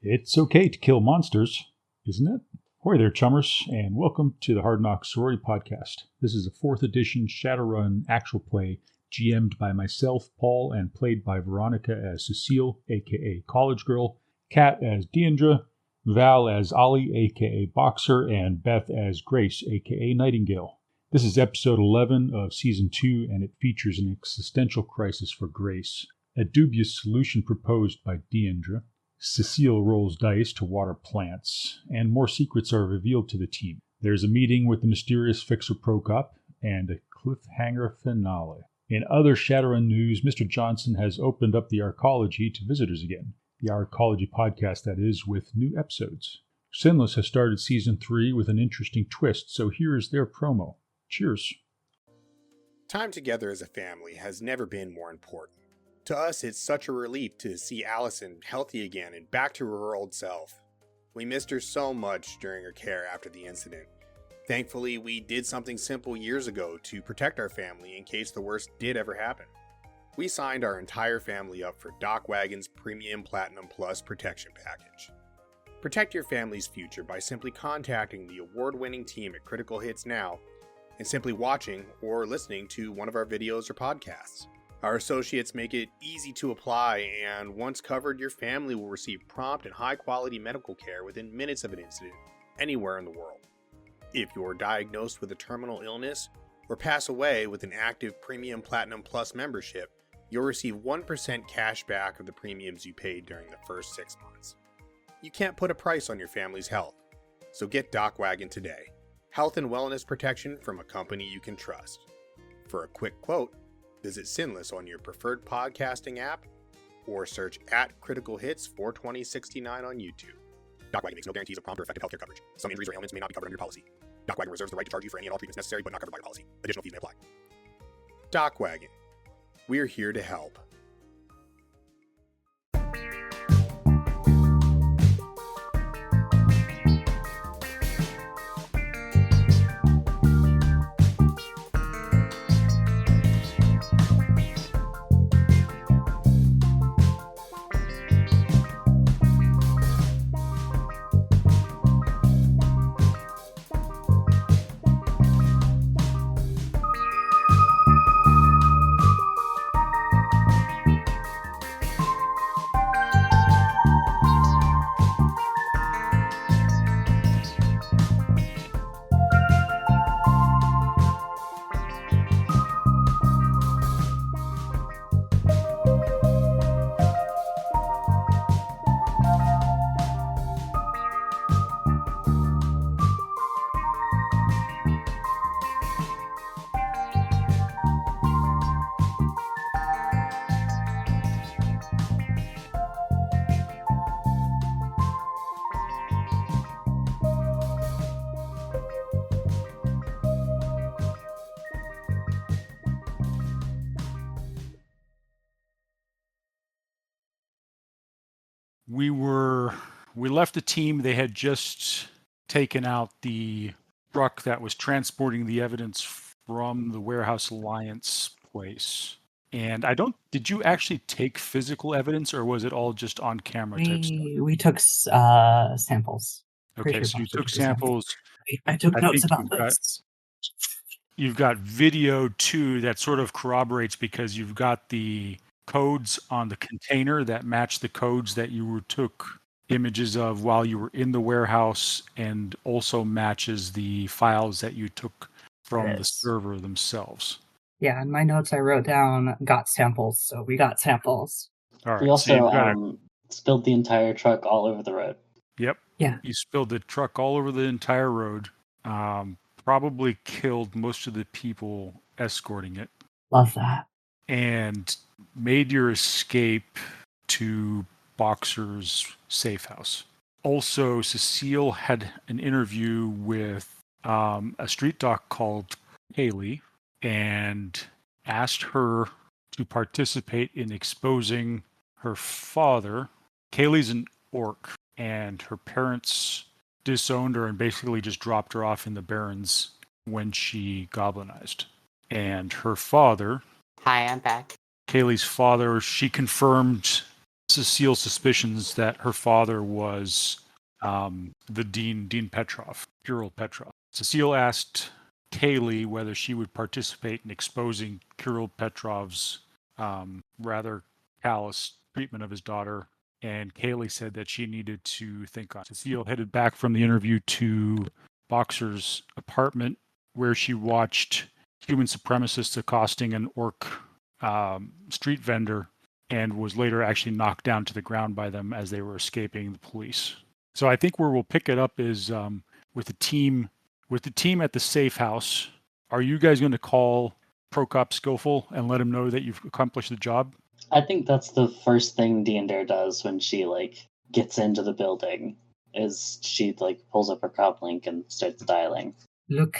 It's okay to kill monsters, isn't it? Ahoy there, Chummers, and welcome to the Hard Knocks Sorority Podcast. This is a 4th edition shadowrun actual play GM'd by myself, Paul, and played by Veronika as Cecile, aka College Girl, Kat as Diendre, Val as Ollie, aka Boxer, and Beth as Grace, aka Nightingale. This is episode 11 of season 2, and it features an existential crisis for Grace, a dubious solution proposed by Diendre. Cecile rolls dice to water plants, and more secrets are revealed to the team. There's a meeting with the mysterious fixer Prokop, and a cliffhanger finale. In other Shadowrun news, Mr. Johnson has opened up the Arcology to visitors again. The Arcology podcast, that is, with new episodes. Sinless has started season 3 with an interesting twist, so here is their promo. Cheers. Time together as a family has never been more important. To us, it's such a relief to see Allison healthy again and back to her old self. We missed her so much during her care after the incident. Thankfully, we did something simple years ago to protect our family in case the worst did ever happen. We signed our entire family up for Doc Wagon's Premium Platinum Plus Protection Package. Protect your family's future by simply contacting the award-winning team at Critical Hits now and simply watching or listening to one of our videos or podcasts. Our associates make it easy to apply, and once covered, your family will receive prompt and high-quality medical care within minutes of an incident, anywhere in the world. If you're diagnosed with a terminal illness or pass away with an active Premium Platinum Plus membership, you'll receive 1% cash back of the premiums you paid during the first 6 months. You can't put a price on your family's health, so get Doc Wagon today. Health and wellness protection from a company you can trust. For a quick quote, visit Sinless on your preferred podcasting app or search at Critical Hits 42069 on YouTube. Doc Wagon makes no guarantees of prompt or effective healthcare coverage. Some injuries or ailments may not be covered under your policy. Doc Wagon reserves the right to charge you for any and all treatments necessary but not covered by your policy. Additional fees may apply. Doc Wagon. We're here to help. We left the team. They had just taken out the truck that was transporting the evidence from the Warehouse Alliance place. And did you actually take physical evidence, or was it all just on camera type stuff? We took samples. Okay, so you took samples. I took notes about this. You've got video too that sort of corroborates, because you've got the codes on the container that match the codes that you took images of while you were in the warehouse, and also matches the files that you took from the server themselves. Yeah, in my notes I wrote down got samples, so we got samples. All right, we also spilled the entire truck all over the road. Yep. Yeah. You spilled the truck all over the entire road. Probably killed most of the people escorting it. Love that. And made your escape to Boxer's safe house. Also, Cecile had an interview with a street doc called Haley, and asked her to participate in exposing her father. Kaylee's an orc, and her parents disowned her and basically just dropped her off in the Barrens when she goblinized. And her father... Hi, I'm back. Kaylee's father, she confirmed Cecile's suspicions that her father was the Dean Petrov, Kirill Petrov. Cecile asked Kaylee whether she would participate in exposing Kirill Petrov's rather callous treatment of his daughter, and Kaylee said that she needed to think on it. Cecile headed back from the interview to Boxer's apartment, where she watched human supremacists accosting an orc street vendor, and was later actually knocked down to the ground by them as they were escaping the police. So I think where we'll pick it up is with the team at the safe house. Are you guys going to call Prokop Schofield and let him know that you've accomplished the job? I think that's the first thing Diendre does when she gets into the building, is she pulls up her cop link and starts dialing. Look,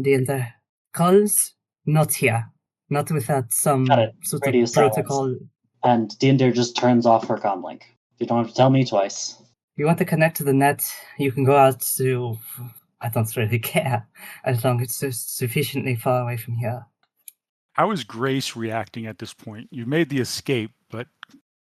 Diendre, calls not here, not without some sort Radio of protocol. silence. And Diendre just turns off her comm link. You don't have to tell me twice. If you want to connect to the net, you can go out to... I don't really care, as long as it's sufficiently far away from here. How is Grace reacting at this point? You've made the escape, but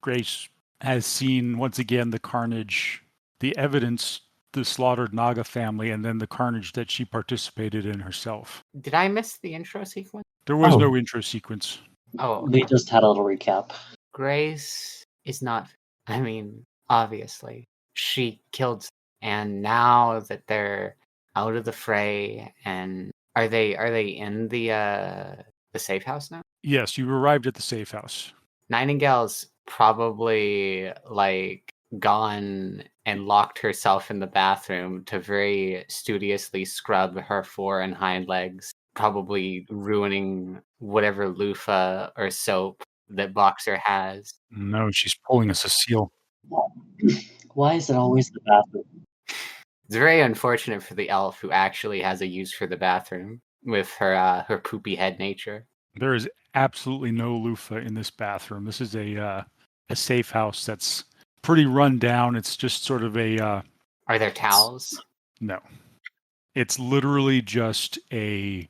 Grace has seen, once again, the carnage, the evidence, the slaughtered Naga family, and then the carnage that she participated in herself. Did I miss the intro sequence? There was no intro sequence. Oh, We just had a little recap. Grace is not... I mean, obviously, she killed... And now that they're out of the fray, and are they in the safe house now? Yes, you arrived at the safe house. Nightingale's probably gone and locked herself in the bathroom to very studiously scrub her fore and hind legs, probably ruining whatever loofah or soap that Boxer has. No, she's pulling a Cecile. Why is it always the bathroom? It's very unfortunate for the elf who actually has a use for the bathroom with her poopy head nature. There is absolutely no loofah in this bathroom. This is a safe house that's pretty run down. It's just sort of a... Are there towels? No. It's literally just an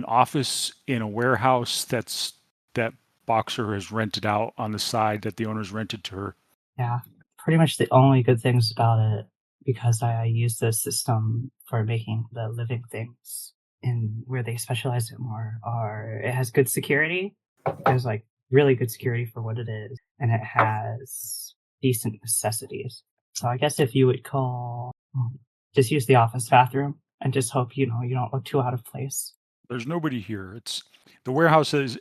office in a warehouse that Boxer has rented out on the side that the owners rented to her. Yeah, pretty much the only good things about it, because I use this system for making the living things in where they specialize it more, are it has good security. There's really good security for what it is, and it has decent necessities. So I guess if you would just use the office bathroom and just hope you don't look too out of place. There's nobody here. It's the warehouse is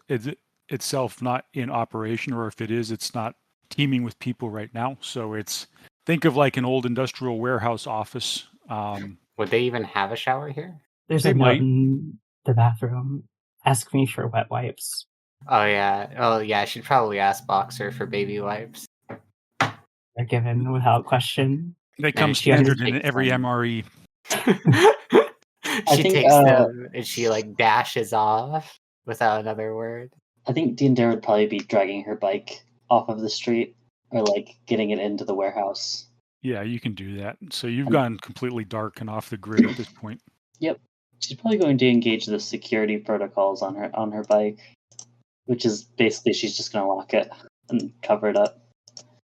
itself not in operation, or if it is, it's not teeming with people right now. So think of like an old industrial warehouse office. Would they even have a shower here? There's a note in the bathroom. Ask me for wet wipes. Oh yeah. I should probably ask Boxer for baby wipes. They're given without question. They come standard in every MRE. She takes them and she dashes off without another word. I think Diendre would probably be dragging her bike off of the street, or getting it into the warehouse. Yeah, you can do that. So you've gone completely dark and off the grid at this point. Yep. She's probably going to engage the security protocols on her bike, which is basically she's just going to lock it and cover it up.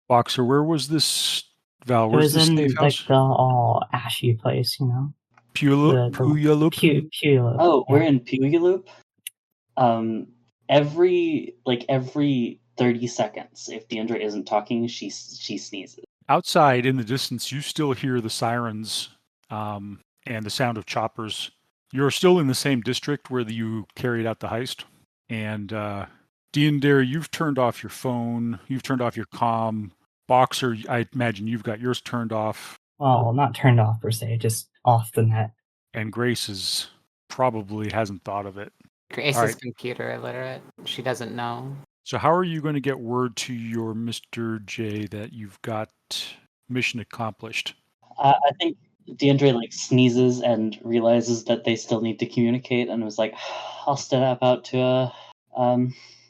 Boxer, where was this, Val? Where's it was this in safe house? the all ashy place, Puyaloop? Puyaloop. Oh, we're in Puyaloop. Every 30 seconds, if Diendre isn't talking, she sneezes. Outside in the distance, you still hear the sirens and the sound of choppers. You're still in the same district where you carried out the heist. And Diendre, you've turned off your phone. You've turned off your comm. Boxer, I imagine you've got yours turned off. Well, not turned off per se, just off the net. And Grace probably hasn't thought of it. Grace is computer illiterate. She doesn't know. So how are you going to get word to your Mr. J that you've got mission accomplished? I think Diendre sneezes and realizes that they still need to communicate, and was like, "I'll step out to a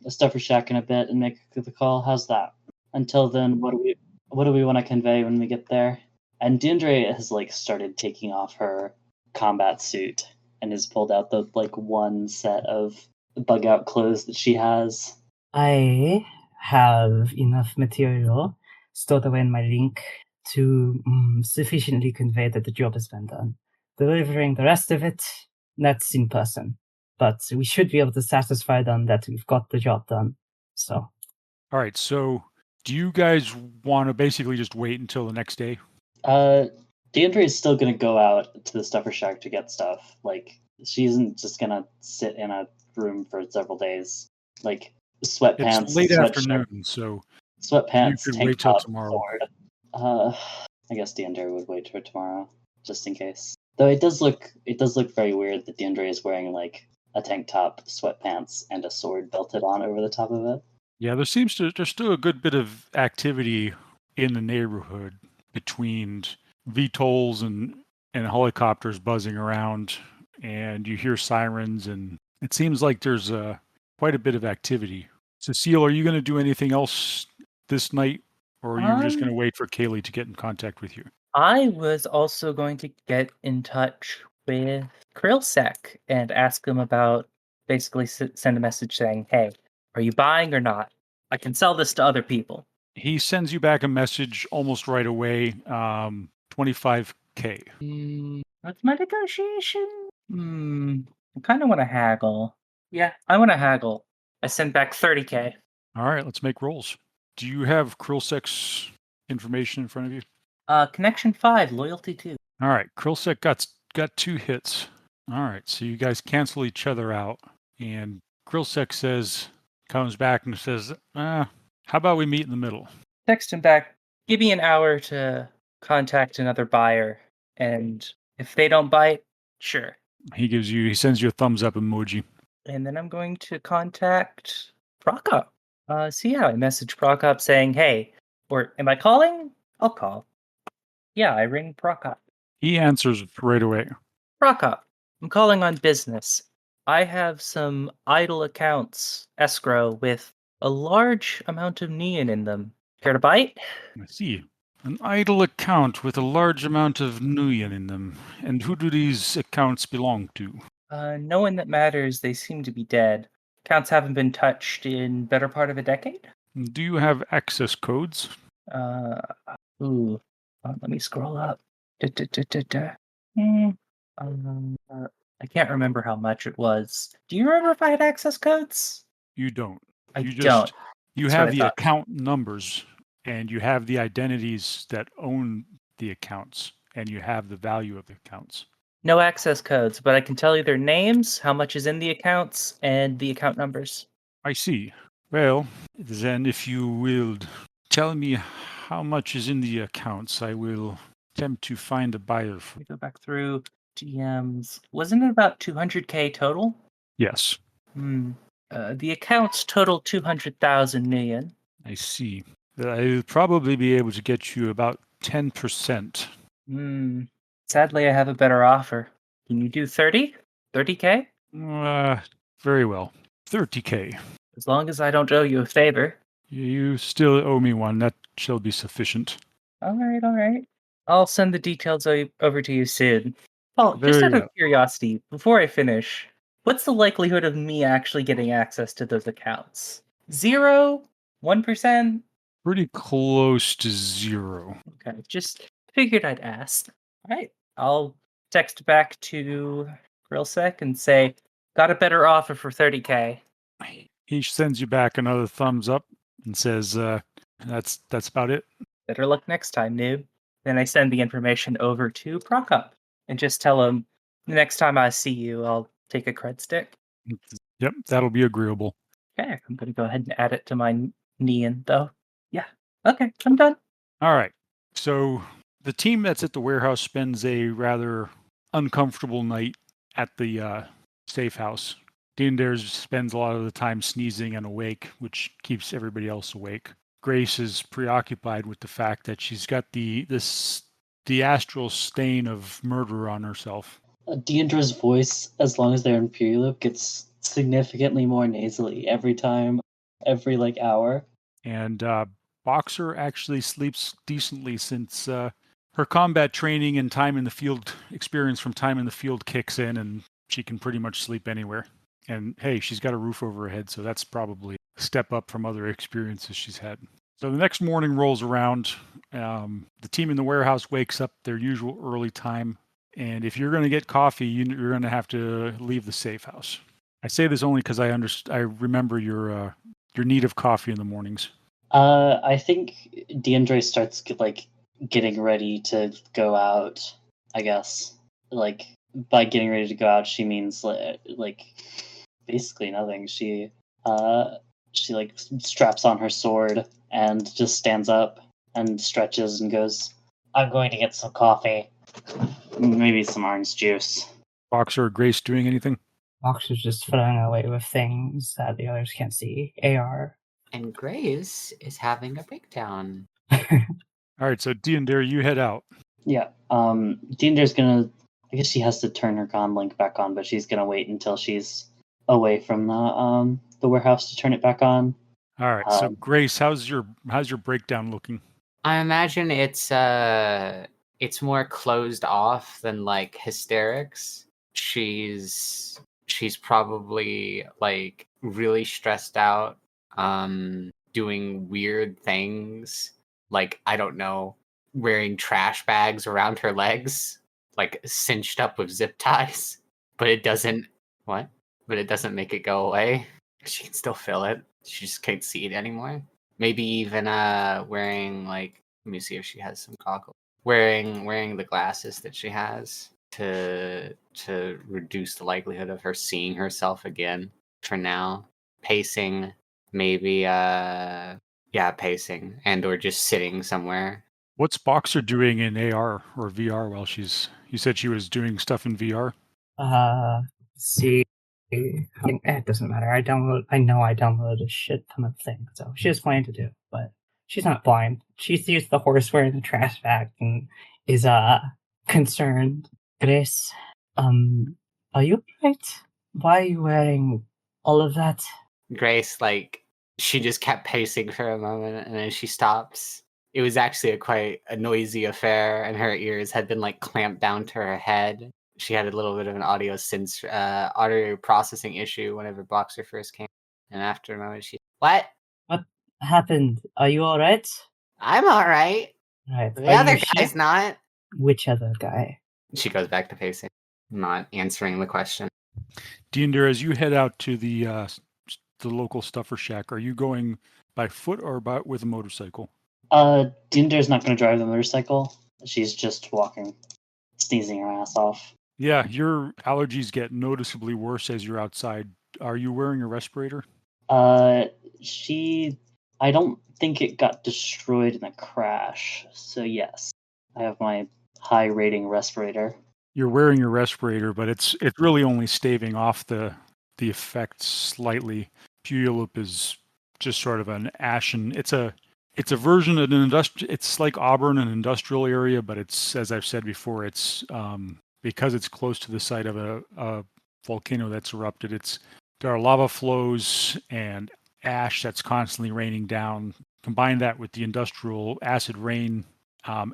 stuffer shack in a bit and make the call. How's that? Until then, what do we want to convey when we get there?" And Diendre has started taking off her combat suit and has pulled out the one set of bug out clothes that she has. I have enough material stored away in my link to sufficiently convey that the job has been done. Delivering the rest of it, that's in person. But we should be able to satisfy them that we've got the job done. So. All right, so do you guys want to basically just wait until the next day? Diendre is still going to go out to the stuffer shack to get stuff. Like, she isn't just going to sit in a room for several days. Like, sweatpants, It's late sweatshirt, afternoon, so sweatpants, you could tank wait till top, tomorrow. sword. I guess Diendre would wait for tomorrow, just in case. Though it does look very weird that Diendre is wearing like a tank top, sweatpants, and a sword belted on over the top of it. Yeah, there's still a good bit of activity in the neighborhood between VTOLs and helicopters buzzing around, and you hear sirens, and it seems like there's quite a bit of activity. Cecile, are you going to do anything else this night, or are you just going to wait for Kaylee to get in contact with you? I was also going to get in touch with Krillsec and ask him about, basically send a message saying, hey, are you buying or not? I can sell this to other people. He sends you back a message almost right away, 25K. What's my negotiation? I kind of want to haggle. Yeah, I want to haggle. I send back 30K. All right, let's make rolls. Do you have Krillsec's information in front of you? Connection 5, loyalty 2. All right, Krillsec got 2 hits. All right, so you guys cancel each other out, and Krillsec comes back and says, how about we meet in the middle? Text him back, give me an hour to contact another buyer, and if they don't bite, sure. He sends you a thumbs up emoji. And then I'm going to contact Prokop. See how I message Prokop saying, hey, or am I calling? I'll call. Yeah, I ring Prokop. He answers right away. Prokop, I'm calling on business. I have some idle accounts, escrow, with a large amount of neon in them. Care to bite? I see. An idle account with a large amount of neon in them. And who do these accounts belong to? No one that matters. They seem to be dead. Accounts haven't been touched in better part of a decade. Do you have access codes? Let me scroll up. I can't remember how much it was. Do you remember if I had access codes? You don't. Don't. You have the account numbers, and you have the identities that own the accounts, and you have the value of the accounts. No access codes, but I can tell you their names, how much is in the accounts, and the account numbers. I see. Well, then if you will tell me how much is in the accounts, I will attempt to find a buyer for. We go back through GMs. Wasn't it about 200K total? Yes. The accounts total 200,000 million. I see. I'll probably be able to get you about 10%. Sadly, I have a better offer. Can you do 30? 30K? Very well. 30K. As long as I don't owe you a favor. You still owe me one. That shall be sufficient. All right. I'll send the details over to you soon. Paul, just out of curiosity, before I finish, what's the likelihood of me actually getting access to those accounts? 0? 1%? Pretty close to 0. Okay, just figured I'd ask. All right, I'll text back to Grillsec and say, got a better offer for 30K. He sends you back another thumbs up and says, that's about it. Better luck next time, noob. Then I send the information over to Prokop and just tell him, the next time I see you, I'll take a cred stick. Yep, that'll be agreeable. Okay, I'm going to go ahead and add it to my neon, though. Yeah, okay, I'm done. All right, so the team that's at the warehouse spends a rather uncomfortable night at the safe house. Diendre spends a lot of the time sneezing and awake, which keeps everybody else awake. Grace is preoccupied with the fact that she's got the astral stain of murder on herself. Diendre's voice, as long as they're in Purloop, gets significantly more nasally every hour. And Boxer actually sleeps decently since her combat training and time in the field experience from time in the field kicks in, and she can pretty much sleep anywhere. And hey, she's got a roof over her head, so that's probably a step up from other experiences she's had. So the next morning rolls around. The team in the warehouse wakes up their usual early time. And if you're going to get coffee, you're going to have to leave the safe house. I say this only because I remember your need of coffee in the mornings. I think Diendre starts getting ready to go out. I guess by getting ready to go out, she means like basically nothing. She straps on her sword and just stands up and stretches and goes, "I'm going to get some coffee, maybe some orange juice." Boxer or Grace doing anything? Boxer's just fiddling away with things that the others can't see. AR. And Grace is having a breakdown. All right, so Diendre, you head out. Yeah. Diendre's gonna. I guess she has to turn her comm link back on, but she's gonna wait until she's away from the warehouse to turn it back on. All right. So Grace, how's your breakdown looking? I imagine it's more closed off than like hysterics. She's probably like really stressed out, doing weird things, like I don't know, wearing trash bags around her legs, like cinched up with zip ties, but it doesn't make it go away. She can still feel it. She just can't see it anymore. Maybe even wearing like, let me see if she has some goggles. Wearing the glasses that she has to reduce the likelihood of her seeing herself again for now. Pacing, maybe pacing and or just sitting somewhere. What's Boxer doing in AR or VR while you said she was doing stuff in VR? See, it doesn't matter. I know I downloaded a shit ton of things, so she has plenty to do, but she's not blind. She sees the horse wearing the trash bag and is concerned. Grace, are you right? Why are you wearing all of that? Grace, like, she just kept pacing for a moment and then she stops. It was actually quite a noisy affair, and her ears had been like clamped down to her head. She had a little bit of an audio processing issue whenever Boxer first came. And after a moment, what happened? Are you all right? I'm all right. Right. The other guy's not. Which other guy? She goes back to pacing, not answering the question. Diendre, as you head out to the local stuffer shack, are you going by foot or with a motorcycle? Diendre's not going to drive the motorcycle. She's just walking, sneezing her ass off. Yeah, your allergies get noticeably worse as you're outside. Are you wearing a respirator? I don't think it got destroyed in the crash. So yes, I have my high rating respirator. You're wearing your respirator, but it's really only staving off the effects slightly. Puyallup is just sort of an ashen. It's a version of an industrial. It's like Auburn, an industrial area, but it's, as I've said before, it's because it's close to the site of a volcano that's erupted. There are lava flows and ash that's constantly raining down. Combine that with the industrial acid rain,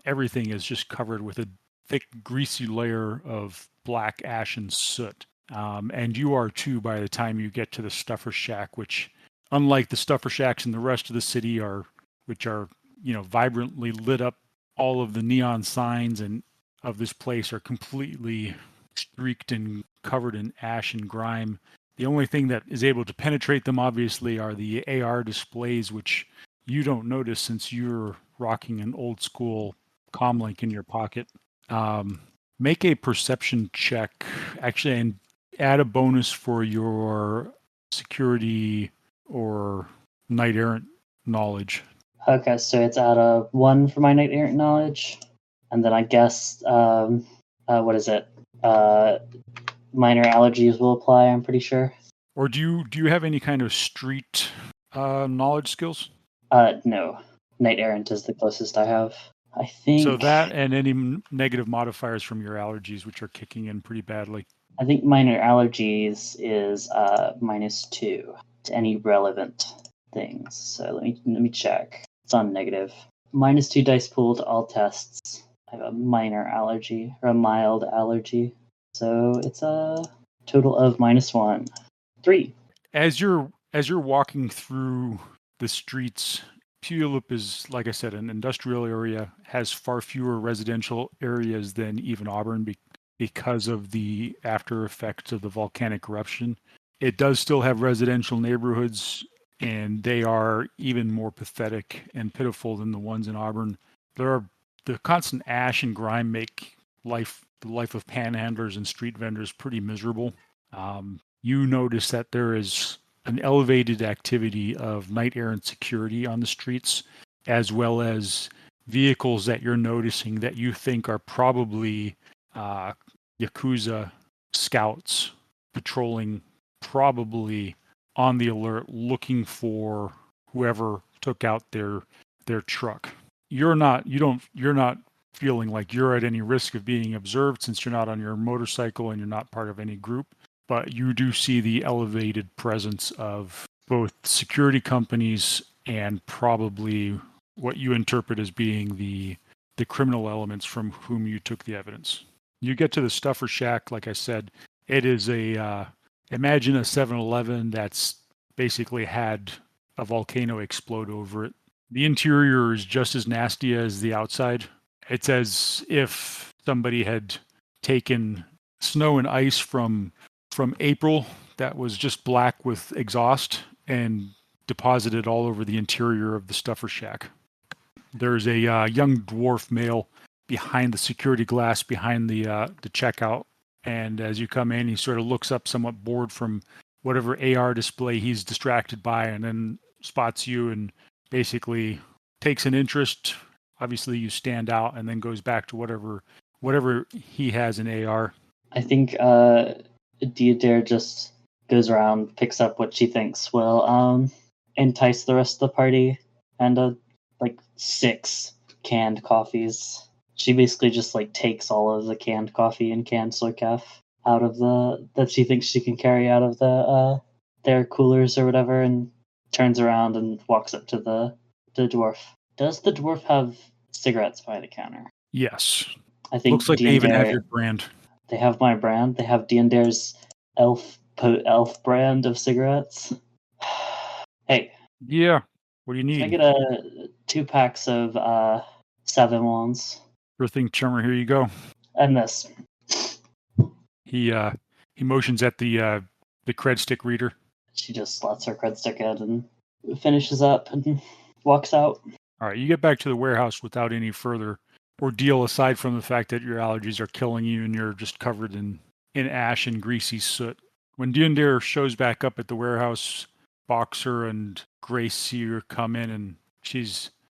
everything is just covered with a thick, greasy layer of black ash and soot. And you are too by the time you get to the stuffer shack, which, unlike the stuffer shacks in the rest of the city, which are vibrantly lit up. All of the neon signs of this place are completely streaked and covered in ash and grime. The only thing that is able to penetrate them, obviously, are the AR displays, which you don't notice since you're rocking an old school comlink in your pocket. Make a perception check, actually, and add a bonus for your security or knight errant knowledge. Okay, so it's at a 1 for my knight errant knowledge, and then I guess what is it? Minor allergies will apply. I'm pretty sure. Or do you have any kind of street knowledge skills? No, knight errant is the closest I have. I think. So that and any negative modifiers from your allergies, which are kicking in pretty badly. I think minor allergies is -2 to any relevant things. So let me check. It's on negative. -2 dice pool to all tests. I have a minor allergy or a mild allergy. So it's a total of -1. 3. As you're walking through the streets, Puyallup is, like I said, an industrial area, has far fewer residential areas than even Auburn because of the after effects of the volcanic eruption. It does still have residential neighborhoods, and they are even more pathetic and pitiful than the ones in Auburn. The constant ash and grime make the life of panhandlers and street vendors pretty miserable. You notice that there is an elevated activity of knight-errant security on the streets, as well as vehicles that you're noticing that you think are probably Yakuza scouts patrolling, probably on the alert, looking for whoever took out their truck. You're not feeling like you're at any risk of being observed since you're not on your motorcycle and you're not part of any group, but you do see the elevated presence of both security companies and probably what you interpret as being the criminal elements from whom you took the evidence. You get to the Stuffer Shack, like I said, it is imagine a 7-Eleven that's basically had a volcano explode over it. The interior is just as nasty as the outside. It's as if somebody had taken snow and ice from April that was just black with exhaust and deposited all over the interior of the Stuffer Shack. There's a young dwarf male behind the security glass behind the checkout, and as you come in, he sort of looks up somewhat bored from whatever AR display he's distracted by, and then spots you and basically takes an interest. Obviously, you stand out, and then goes back to whatever he has in AR. I think Diendre just goes around, picks up what she thinks will entice the rest of the party, and 6 canned coffees. She basically just takes all of the canned coffee and canned soykaf out of that she thinks she can carry out of their coolers or whatever, and turns around and walks up to the dwarf. Does the dwarf have cigarettes by the counter? Yes. I think looks like they even have your brand. They have my brand. They have Diendre's elf brand of cigarettes. Hey. Yeah. What do you need? Can I get 2 packs of 7 ones? Sure thing, Chummer. Here you go. And this. He motions at the cred stick reader. She just slots her cred stick in and finishes up and walks out. All right, you get back to the warehouse without any further ordeal aside from the fact that your allergies are killing you and you're just covered in ash and greasy soot. When Diendre shows back up at the warehouse, Boxer and Grace see her come in, and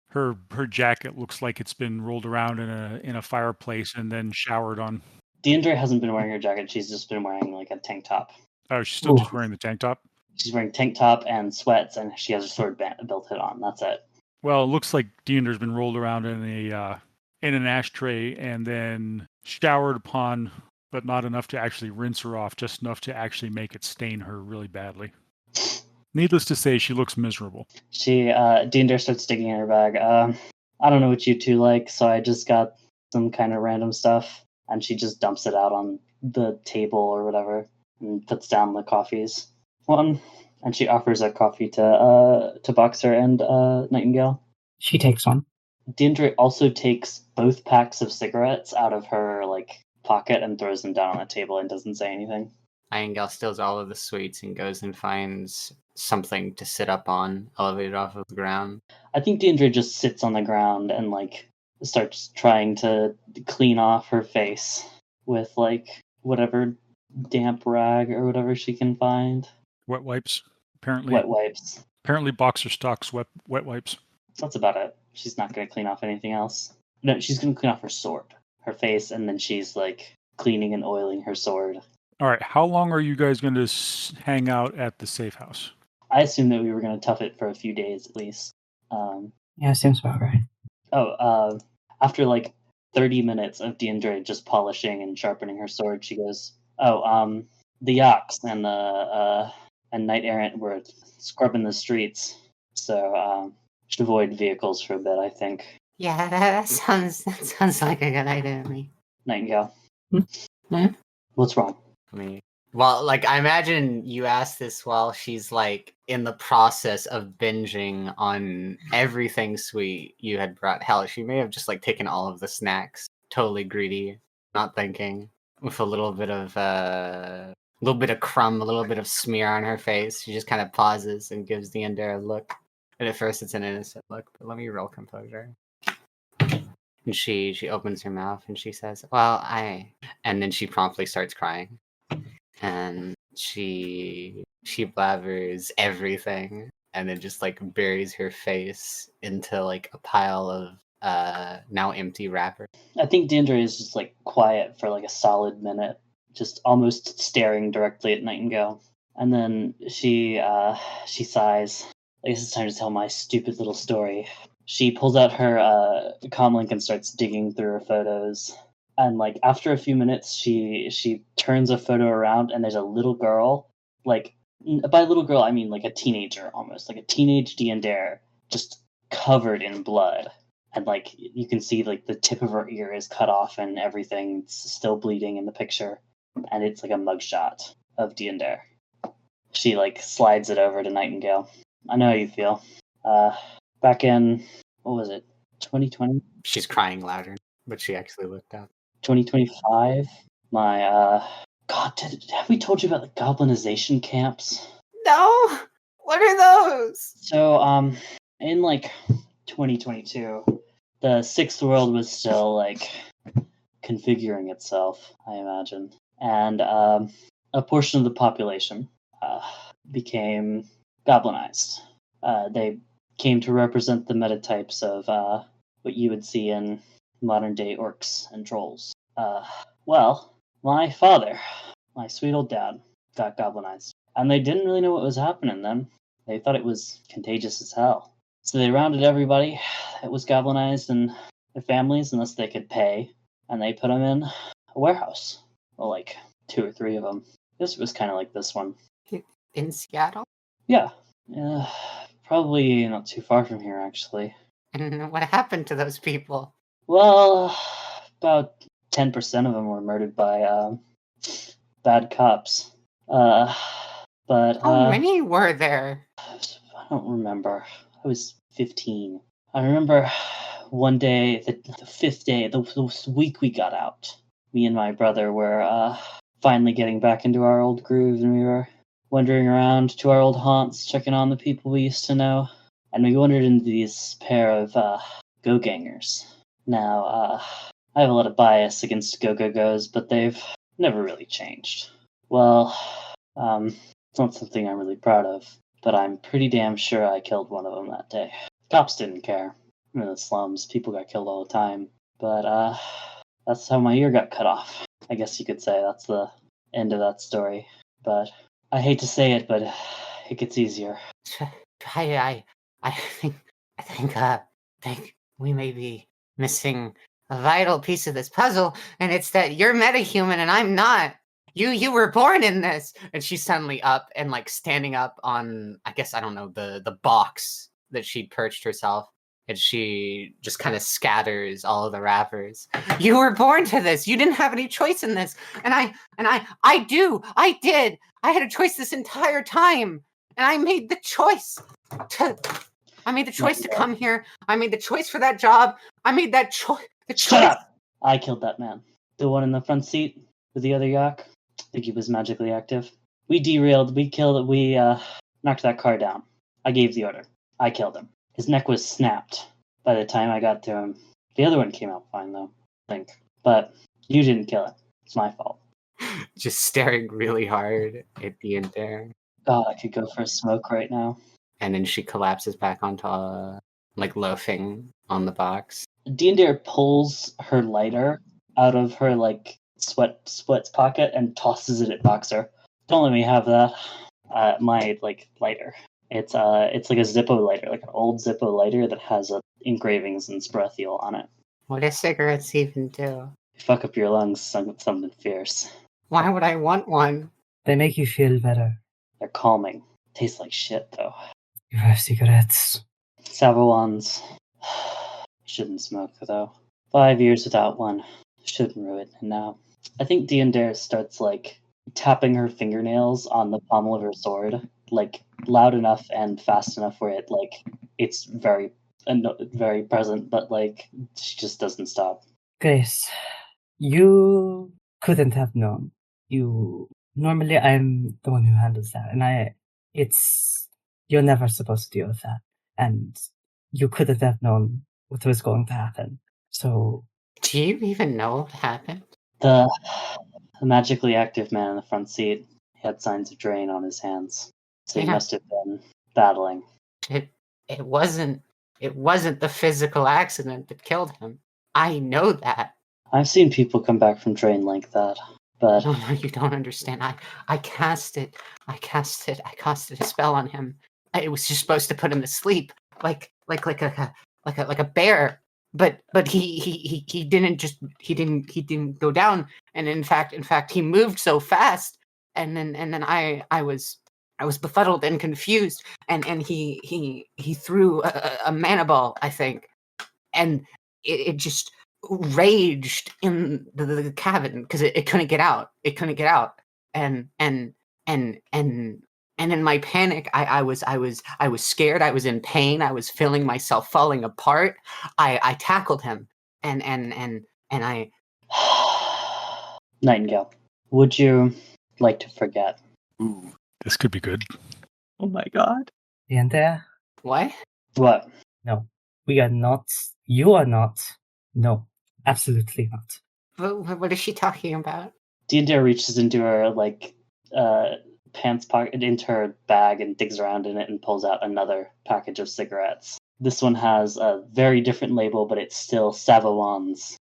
her jacket looks like it's been rolled around in a fireplace and then showered on. Diendre hasn't been wearing her jacket. She's just been wearing a tank top. Oh, she's still just wearing the tank top? She's wearing tank top and sweats, and she has a sword belted on. That's it. Well, it looks like Diendre's been rolled around in an ashtray and then showered upon, but not enough to actually rinse her off, just enough to actually make it stain her really badly. Needless to say, she looks miserable. Diendre starts digging in her bag. I don't know what you two like, so I just got some kind of random stuff, and she just dumps it out on the table or whatever, and puts down the coffees. One, and she offers a coffee to Boxer and Nightingale. She takes one. Diendre also takes both packs of cigarettes out of her pocket and throws them down on the table and doesn't say anything. Nightingale steals all of the sweets and goes and finds something to sit up on, elevated off of the ground. I think Diendre just sits on the ground and starts trying to clean off her face with whatever damp rag or whatever she can find. Wet wipes, apparently. Wet wipes. Apparently, Boxer stocks wet wipes. That's about it. She's not going to clean off anything else. No, she's going to clean off her sword, her face, and then she's cleaning and oiling her sword. All right, how long are you guys going to hang out at the safe house? I assumed that we were going to tough it for a few days at least. Yeah, seems about right. After 30 minutes of Diendre just polishing and sharpening her sword, she goes, the Yaks and Knight Errant were scrubbing the streets, so should avoid vehicles for a bit, I think. Yeah, that sounds like a good idea to me. Nightingale. Hmm? What's wrong? I mean, Well, like, I imagine you asked this while she's, like, in the process of binging on everything sweet you had brought. Hell, she may have just, like, taken all of the snacks. Totally greedy, not thinking. With a little bit of crumb, a little bit of smear on her face. She just kind of pauses and gives Diendre a look. And at first it's an innocent look, but let me roll composure. And she opens her mouth and she says, well, and then she promptly starts crying. And she blabbers everything and then just like buries her face into like a pile of now empty wrappers. I think Diendre is just like quiet for like a solid minute, just almost staring directly at Nightingale. And then she sighs. I guess it's time to tell my stupid little story. She pulls out her comlink and starts digging through her photos. And like after a few minutes, she turns a photo around and there's a little girl. Like by little girl, I mean like a teenager almost, like a teenage Diendre, just covered in blood. And like you can see like the tip of her ear is cut off and everything. It's still bleeding in the picture. And it's like a mugshot of Diendre. She like slides it over to Nightingale. I know how you feel. Back in, what was it, 2020? She's crying louder, but she actually looked up. 2025? My, God, have we told you about the goblinization camps? No! What are those? So, in like 2022, the Sixth World was still like configuring itself, I imagine. And a portion of the population became goblinized. They came to represent the metatypes of what you would see in modern day orcs and trolls. Well, my father, my sweet old dad, got goblinized. And they didn't really know what was happening then. They thought it was contagious as hell. So they rounded everybody that was goblinized and their families, unless they could pay, and they put them in a warehouse. Well, like 2 or 3 of them. This was kind of like this one. In Seattle? Yeah. Probably not too far from here, actually. And what happened to those people? Well, about 10% of them were murdered by bad cops. But How many were there? I don't remember. I was 15. I remember one day, the 5th day, the week we got out, me and my brother were finally getting back into our old groove, and we were wandering around to our old haunts, checking on the people we used to know. And we wandered into these pair of go-gangers. Now, I have a lot of bias against go-go-goes, but they've never really changed. Well, it's not something I'm really proud of, but I'm pretty damn sure I killed one of them that day. Cops didn't care. In the slums, people got killed all the time. But that's how my ear got cut off. I guess you could say that's the end of that story. But I hate to say it, but it gets easier. I think we may be missing a vital piece of this puzzle, and it's that you're metahuman and I'm not. You were born in this. And she's suddenly up and like standing up on, I guess, I don't know, the box that she'd perched herself. And she just kind of scatters all of the wrappers. You were born to this. You didn't have any choice in this. And I did. I had a choice this entire time. And I made the choice to come here. I made the choice for that job. I made that choice. Shut up! I killed that man. The one in the front seat with the other yak. I think he was magically active. We derailed. We killed it. We knocked that car down. I gave the order. I killed him. His neck was snapped by the time I got to him. The other one came out fine, though, I think. But you didn't kill it. It's my fault. Just staring really hard at Diendre. God, I could go for a smoke right now. And then she collapses back onto, like, loafing on the box. Diendre pulls her lighter out of her, like, sweats pocket and tosses it at Boxer. Don't let me have that. My, like, lighter. It's like a Zippo lighter, like an old Zippo lighter that has engravings and Sprathiel on it. What do cigarettes even do? You fuck up your lungs, something fierce. Why would I want one? They make you feel better. They're calming. Tastes like shit, though. You have cigarettes. Savouans. Shouldn't smoke, though. 5 years without one. Shouldn't ruin it now. I think Diendre starts, like, tapping her fingernails on the pommel of her sword, like loud enough and fast enough where it like it's very very present, but like she just doesn't stop. Grace, you couldn't have known. Normally I'm the one who handles that, and you're never supposed to deal with that, and you couldn't have known what was going to happen. So, do you even know what happened? The magically active man in the front seat had signs of drain on his hands, so he must have been battling. It wasn't the physical accident that killed him. I know that. I've seen people come back from drain like that, but no, you don't understand. I casted a spell on him. It was just supposed to put him to sleep, like a bear. But he didn't go down, and in fact he moved so fast, and then I was befuddled and confused, and he threw a mana ball, I think, and it just raged in the cabin because it couldn't get out. And in my panic, I was scared. I was in pain. I was feeling myself falling apart. I tackled him, and I. Nightingale, would you like to forget? Ooh, this could be good. Oh my god. Diendre? What? What? No, we are not. You are not. No, absolutely not. What is she talking about? Diendre reaches into her pants pocket, into her bag, and digs around in it and pulls out another package of cigarettes. This one has a very different label, but it's still Savouans.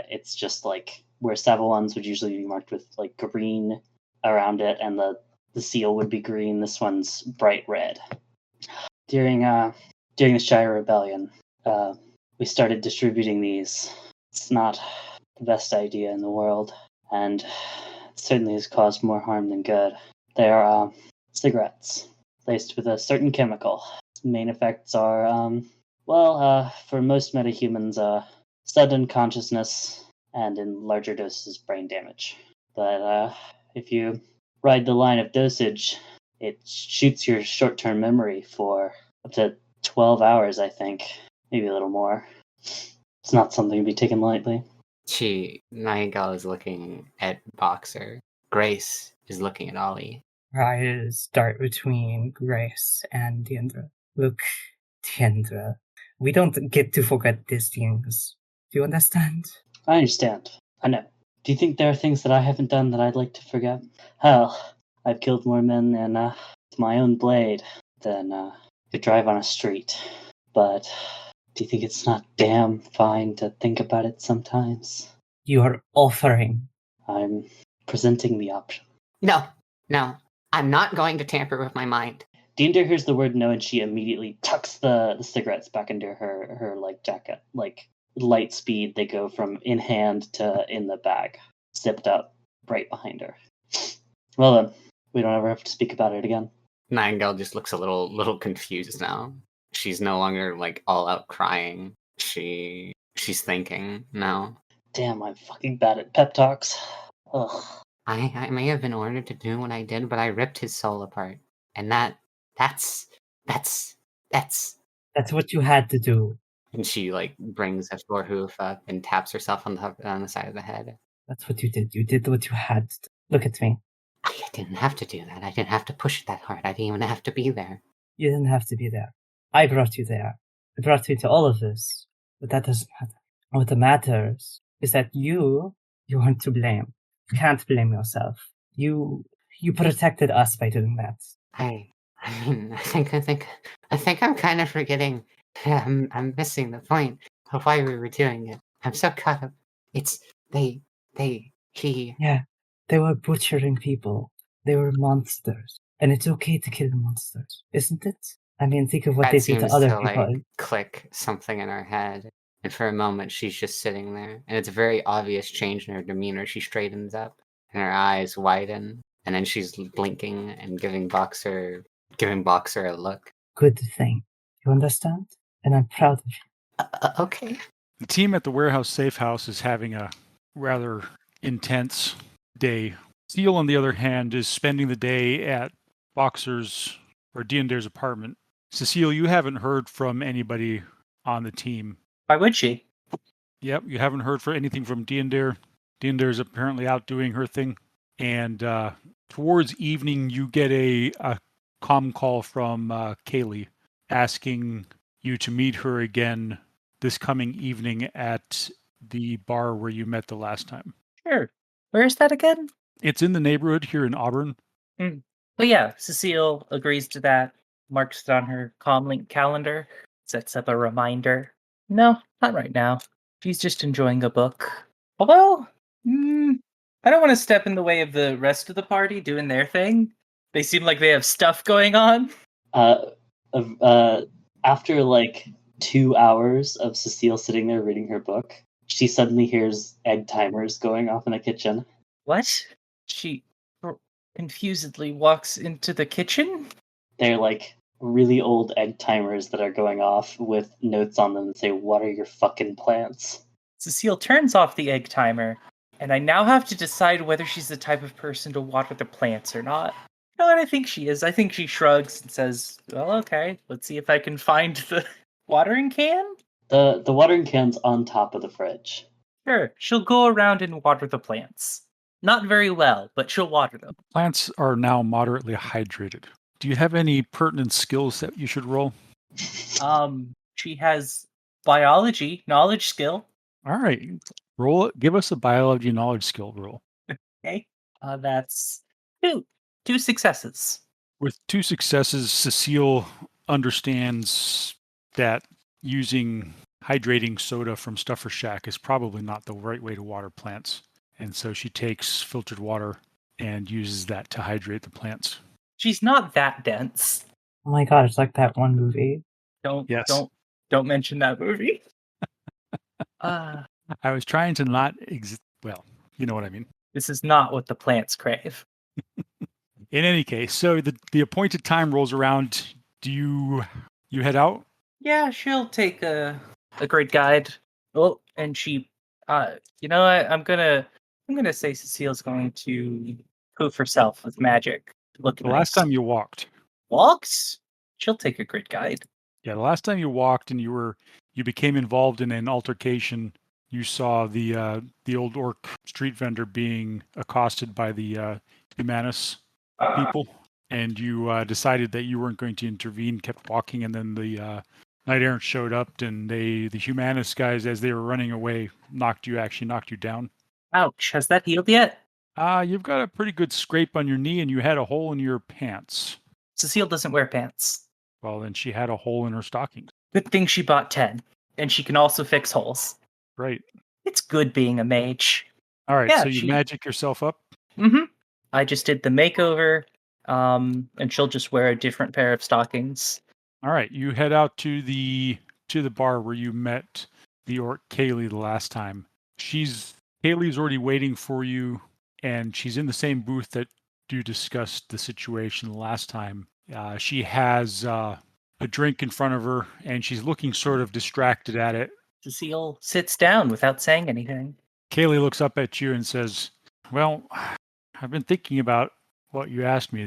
It's just like where Savouans would usually be marked with like green around it, and the seal would be green. This one's bright red. During the Shire Rebellion, we started distributing these. It's not the best idea in the world, and it certainly has caused more harm than good. They are cigarettes laced with a certain chemical. Main effects are, for most metahumans, sudden consciousness and in larger doses brain damage. But if you ride the line of dosage, it shoots your short-term memory for up to 12 hours, I think. Maybe a little more. It's not something to be taken lightly. Nightingale is looking at Boxer. Grace is looking at Ollie. I start between Grace and Diendre. Look, Diendre, we don't get to forget these things. Do you understand? I understand. I know. Do you think there are things that I haven't done that I'd like to forget? Hell, I've killed more men with my own blade than could drive on a street. But do you think it's not damn fine to think about it sometimes? You are offering. I'm presenting the option. No. I'm not going to tamper with my mind. Diendre hears the word no, and she immediately tucks the cigarettes back into her like jacket. Like light speed, they go from in hand to in the bag, zipped up right behind her. Well then, we don't ever have to speak about it again. Nightingale just looks a little confused now. She's no longer like all out crying. She's thinking now. Damn, I'm fucking bad at pep talks. Ugh. I may have been ordered to do what I did, but I ripped his soul apart, and that's what you had to do. And she like brings a forehoof up and taps herself on the side of the head. That's what you did. You did what you had to. Look at me. I didn't have to do that. I didn't have to push it that hard. I didn't even have to be there. You didn't have to be there. I brought you there. I brought you to all of this. But that doesn't matter. What matters is that you aren't to blame. You can't blame yourself. You protected us by doing that. I think I'm kind of forgetting. I'm missing the point of why we were doing it. I'm so caught up. Yeah, they were butchering people. They were monsters. And it's okay to kill monsters, isn't it? I mean, think of what they do to other people. Like, click something in her head. And for a moment, she's just sitting there. And it's a very obvious change in her demeanor. She straightens up, and her eyes widen. And then she's blinking and giving Boxer a look. Good thing. You understand? And I'm proud of you. Okay. The team at the warehouse safe house is having a rather intense day. Cecile, on the other hand, is spending the day at Boxer's or Diendre's apartment. Cecile, you haven't heard from anybody on the team. Why would she? Yep, you haven't heard for anything from Diendre. Diendre is apparently out doing her thing. And towards evening, you get a comm call from Kaylee asking you to meet her again this coming evening at the bar where you met the last time. Sure. Where is that again? It's in the neighborhood here in Auburn. But yeah, Cecile agrees to that, marks it on her Comlink calendar, sets up a reminder. No, not right now. She's just enjoying a book. Although, I don't want to step in the way of the rest of the party doing their thing. They seem like they have stuff going on. After like 2 hours of Cecile sitting there reading her book, she suddenly hears egg timers going off in the kitchen. What? She confusedly walks into the kitchen? They're like really old egg timers that are going off with notes on them that say, "Water your fucking plants." Cecile turns off the egg timer, and I now have to decide whether she's the type of person to water the plants or not. You know what I think she is? I think she shrugs and says, well, okay, let's see if I can find the watering can? The watering can's on top of the fridge. Sure, she'll go around and water the plants. Not very well, but she'll water them. Plants are now moderately hydrated. Do you have any pertinent skills that you should roll? She has biology, knowledge skill. All right. Roll it. Give us a biology knowledge skill roll. Okay. That's two successes. With 2 successes, Cecile understands that using hydrating soda from Stuffer Shack is probably not the right way to water plants. And so she takes filtered water and uses that to hydrate the plants. She's not that dense. Oh my god, it's like that one movie. Don't mention that movie. I was trying to not well, you know what I mean. This is not what the plants crave. In any case, so the appointed time rolls around. Do you head out? Yeah, she'll take a great guide. Oh, and she, you know what? I'm gonna say Cecile's going to proof herself with magic. The last time you walked. Walks? She'll take a great guide. Yeah, the last time you walked and you became involved in an altercation, you saw the old orc street vendor being accosted by the Humanus people, and you decided that you weren't going to intervene, kept walking, and then the Knight Errant showed up, and the Humanus guys, as they were running away, knocked you down. Ouch, has that healed yet? You've got a pretty good scrape on your knee, and you had a hole in your pants. Cecile doesn't wear pants. Well, then she had a hole in her stockings. Good thing she bought 10, and she can also fix holes. Right. It's good being a mage. All right, yeah, so you magic yourself up? Mm-hmm. I just did the makeover, and she'll just wear a different pair of stockings. All right, you head out to the bar where you met the orc Kaylee the last time. Kaylee's already waiting for you, and she's in the same booth that you discussed the situation the last time. She has a drink in front of her, and she's looking sort of distracted at it. Cecile sits down without saying anything. Kaylee looks up at you and says, well, I've been thinking about what you asked me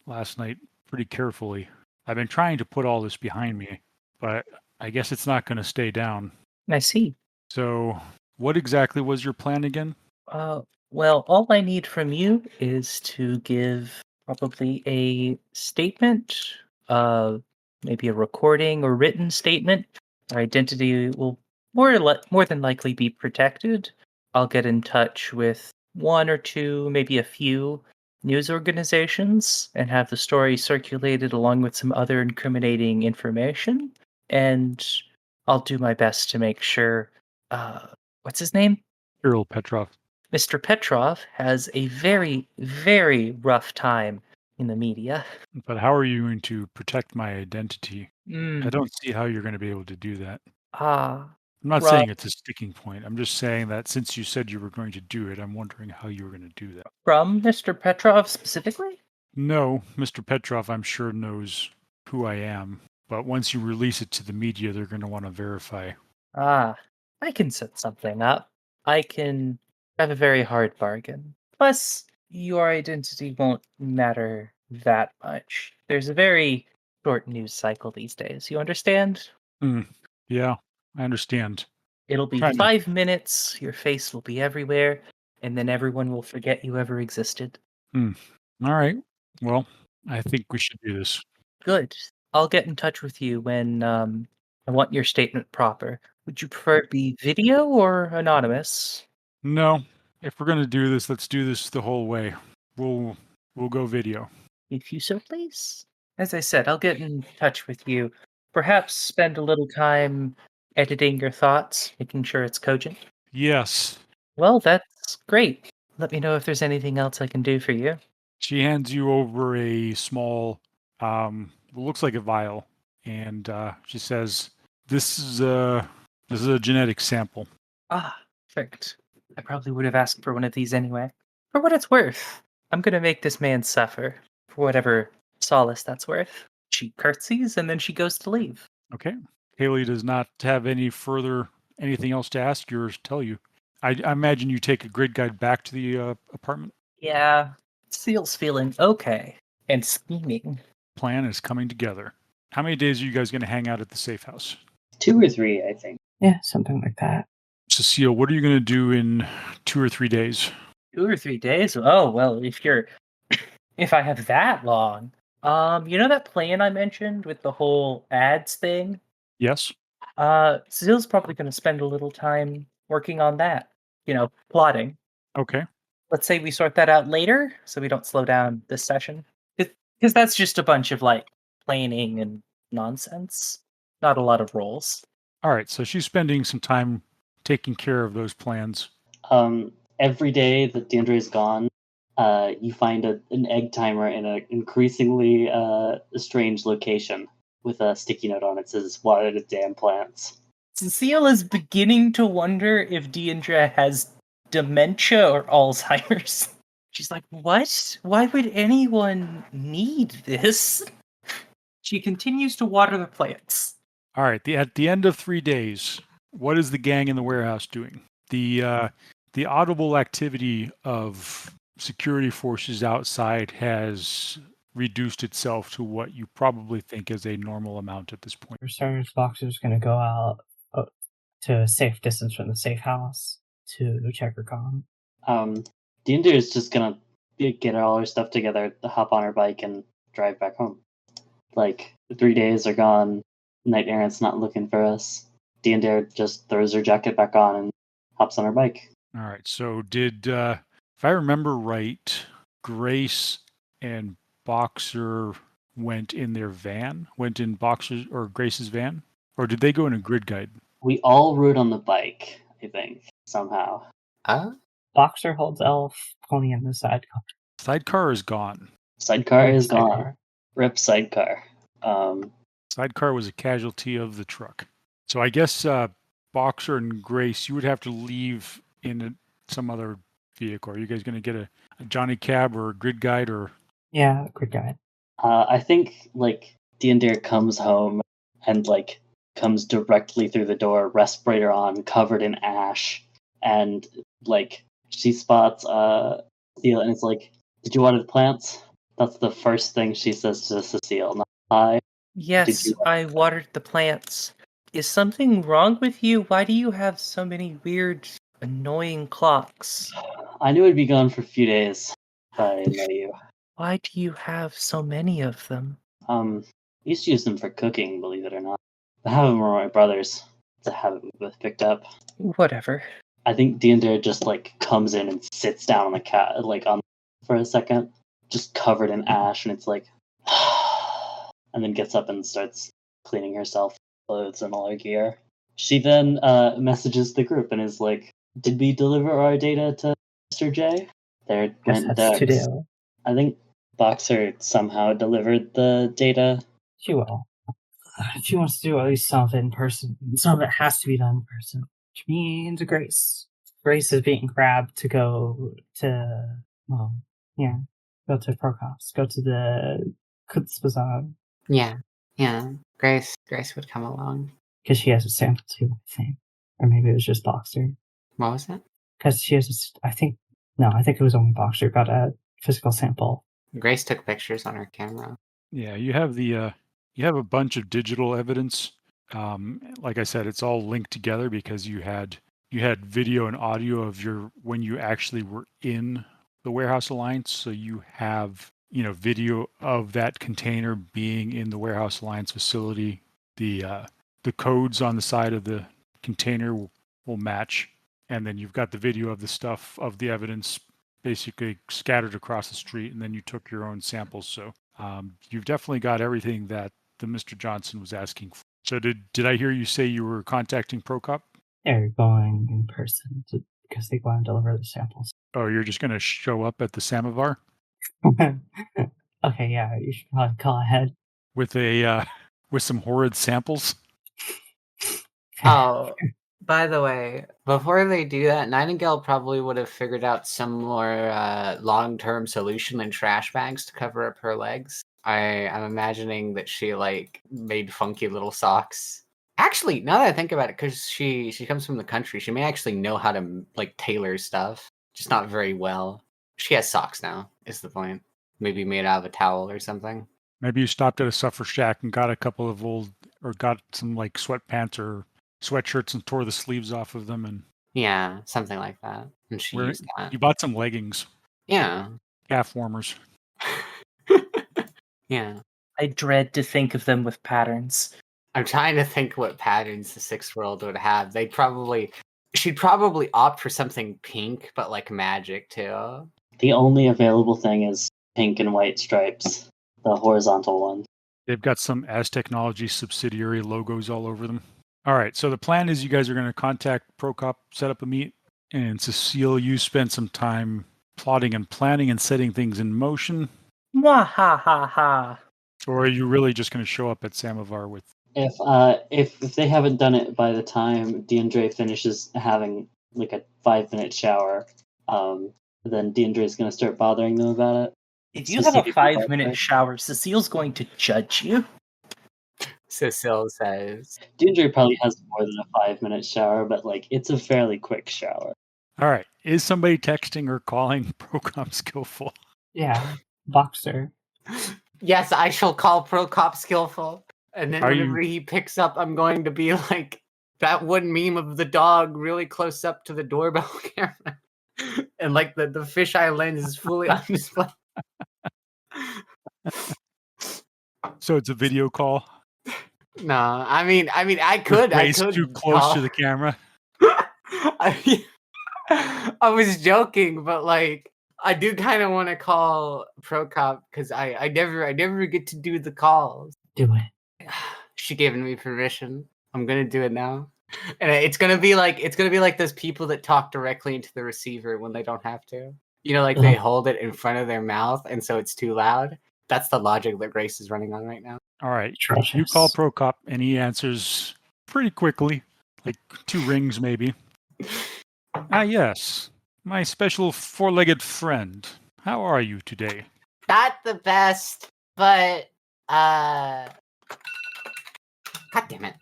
last night, pretty carefully. I've been trying to put all this behind me, but I guess it's not going to stay down. I see. So what exactly was your plan again? Well, all I need from you is to give probably a statement, maybe a recording or written statement. Our identity will more than likely be protected. I'll get in touch with 1 or 2, maybe a few news organizations and have the story circulated along with some other incriminating information. And I'll do my best to make sure, what's his name? Kirill Petrov. Mr. Petrov has a very, very rough time in the media. But how are you going to protect my identity? I don't see how you're going to be able to do that. I'm not saying it's a sticking point. I'm just saying that since you said you were going to do it, I'm wondering how you were going to do that. From Mr. Petrov specifically? No, Mr. Petrov, I'm sure, knows who I am. But once you release it to the media, they're going to want to verify. I can set something up. I can have a very hard bargain. Plus, your identity won't matter that much. There's a very short news cycle these days. You understand? Yeah, I understand. It'll be Trying to- 5 minutes, your face will be everywhere, and then everyone will forget you ever existed. All right. Well, I think we should do this. Good. I'll get in touch with you when I want your statement proper. Would you prefer it be video or anonymous? No, if we're gonna do this, let's do this the whole way. We'll go video. If you so please. As I said, I'll get in touch with you. Perhaps spend a little time editing your thoughts, making sure it's cogent. Yes. Well, that's great. Let me know if there's anything else I can do for you. She hands you over a small, looks like a vial, and she says, "This is a genetic sample." Ah, perfect. I probably would have asked for one of these anyway. For what it's worth, I'm going to make this man suffer, for whatever solace that's worth. She curtsies and then she goes to leave. Okay. Haley does not have anything else to ask you or tell you. I imagine you take a grid guide back to the apartment. Yeah, Cecile's feeling okay and scheming. Plan is coming together. How many days are you guys going to hang out at the safe house? 2 or 3, I think. Yeah, something like that. Cecile, what are you going to do in 2 or 3 days? 2 or 3 days? Oh, well, if I have that long. You know that plan I mentioned with the whole ads thing? Yes. Cecile's probably going to spend a little time working on that. Plotting. Okay. Let's say we sort that out later, so we don't slow down this session. Because that's just a bunch of, planning and nonsense. Not a lot of roles. All right. So she's spending some time taking care of those plans. Every day that Diendre is gone, you find an egg timer in an increasingly strange location with a sticky note on it that says, "Water the damn plants." Cecile is beginning to wonder if Diendre has dementia or Alzheimer's. She's like, what? Why would anyone need this? She continues to water the plants. All right. At the end of 3 days, what is the gang in the warehouse doing? The audible activity of security forces outside has reduced itself to what you probably think is a normal amount at this point. For starters, Boxer's going to go out to a safe distance from the safe house to check her comm. Diendre is just gonna get all her stuff together, hop on her bike, and drive back home. 3 days are gone. Knight Errant's not looking for us. Diendre just throws her jacket back on and hops on her bike. All right. So did, if I remember right, Grace and Boxer went in Boxer's or Grace's van? Or did they go in a grid guide? We all rode on the bike, I think, somehow. Boxer holds Elf, Pony in the sidecar. Sidecar is gone. Sidecar is gone. Rip sidecar. Sidecar was a casualty of the truck. So I guess Boxer and Grace, you would have to leave in some other vehicle. Are you guys going to get a Johnny Cab or a grid guide or? Yeah, grid guide. I think Diendre comes home and comes directly through the door, respirator on, covered in ash, and she spots Cecile and it's like, "Did you water the plants?" That's the first thing she says to Cecile. Not hi. Yes, I watered the plants. Is something wrong with you? Why do you have so many weird, annoying clocks? I knew I'd be gone for a few days if I know you. Why do you have so many of them? I used to use them for cooking, believe it or not. I have them were my brother's. It's a habit we both picked up. Whatever. I think Diendre just comes in and sits down on the cat for a second, just covered in ash, and it's and then gets up and starts cleaning herself, clothes and all her gear. She then messages the group and is like, "Did we deliver our data to Mr. J?" There went That's to Dex. do. I think Boxer somehow delivered the data. She will. She wants to do at least some of it in person. Some of it has to be done in person. Which means Grace. Grace is being grabbed to go to, go to Prokop's. Go to the Kutzbazan. Yeah. Grace would come along. Because she has a sample too, I think. Or maybe it was just Boxer. What was that? Because she has I think it was only Boxer got a physical sample. Grace took pictures on her camera. Yeah, you have you have a bunch of digital evidence. Like I said, it's all linked together because you had video and audio of when you actually were in the Warehouse Alliance. So you have video of that container being in the Warehouse Alliance facility. The codes on the side of the container will match, and then you've got the video of the stuff of the evidence basically scattered across the street, and then you took your own samples. So you've definitely got everything that the Mr. Johnson was asking for. So did I hear you say you were contacting Prokop? They're going in person because they want to deliver the samples. Oh, you're just going to show up at the Samovar? Okay, yeah, you should probably call ahead. With with some horrid samples? Oh, by the way, before they do that, Nightingale probably would have figured out some more long-term solution in trash bags to cover up her legs. I'm imagining that she made funky little socks. Actually, now that I think about it, because she comes from the country, she may actually know how to tailor stuff, just not very well. She has socks now, is the point. Maybe made out of a towel or something. Maybe you stopped at a suffer shack and got a couple of got some sweatpants or sweatshirts and tore the sleeves off of them, and yeah, something like that. And she used that. You bought some leggings. Yeah. Calf warmers. Yeah. I dread to think of them with patterns. I'm trying to think what patterns the 6-year-old would have. She'd probably opt for something pink, but magic too. The only available thing is pink and white stripes, the horizontal ones. They've got some As Technology subsidiary logos all over them. All right, so the plan is you guys are going to contact Prokop, set up a meet, and Cecile, you spent some time plotting and planning and setting things in motion. Mwahaha. Or are you really just going to show up at Samovar with... If they haven't done it by the time Diendre finishes having a 5-minute shower, then Diendre is going to start bothering them about it. If you have a 5-minute shower, Cecile's going to judge you. Cecile says. Diendre probably has more than a 5-minute shower, but it's a fairly quick shower. All right. Is somebody texting or calling Prokop Skillful? Yeah, Boxer. Yes, I shall call Prokop Skillful. And then whenever he picks up, I'm going to be like that one meme of the dog really close up to the doorbell camera. And the fisheye lens is fully on display. So it's a video call? No, I mean, I could. Too close to the camera. I was joking, but I do kind of want to call Prokop because I never get to do the calls. Do it. She gave me permission. I'm gonna do it now, and it's gonna be like those people that talk directly into the receiver when they don't have to. They hold it in front of their mouth, and so it's too loud. That's the logic that Grace is running on right now. All right. You call Prokop, and he answers pretty quickly, 2 rings maybe. Yes. My special 4-legged friend. How are you today? Not the best, but God damn it.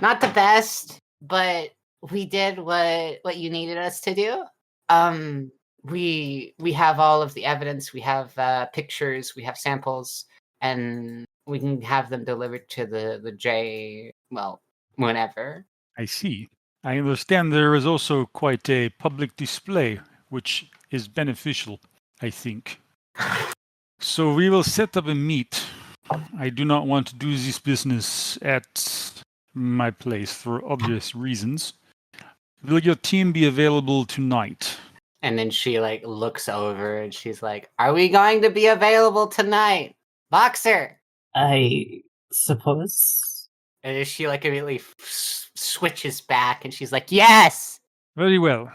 Not the best, but we did what you needed us to do. We have all of the evidence. We have pictures. We have samples, and we can have them delivered to the J. Well, whenever. I see. I understand there is also quite a public display, which is beneficial, I think. So we will set up a meet. I do not want to do this business at my place for obvious reasons. Will your team be available tonight? And then she looks over and she's like, "Are we going to be available tonight, Boxer?" I suppose. And she immediately switches back and she's like, "Yes." Very well.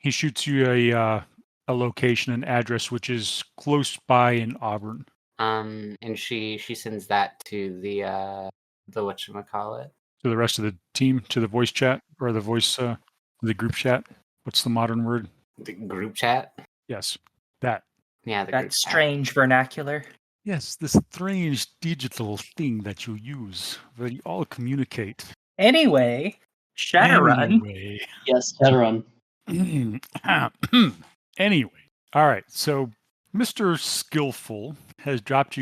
He shoots you a location and address which is close by in Auburn. And she sends that to the whatchamacallit. To the rest of the team, to the voice chat or the group chat. What's the modern word? The group chat? Yes. That. Yeah, the that group strange chat. Vernacular. Yes, this strange digital thing that you use where you all communicate. Anyway, Shadowrun. Yes, Shadowrun. Anyway. All right. So Mr. Skillful has dropped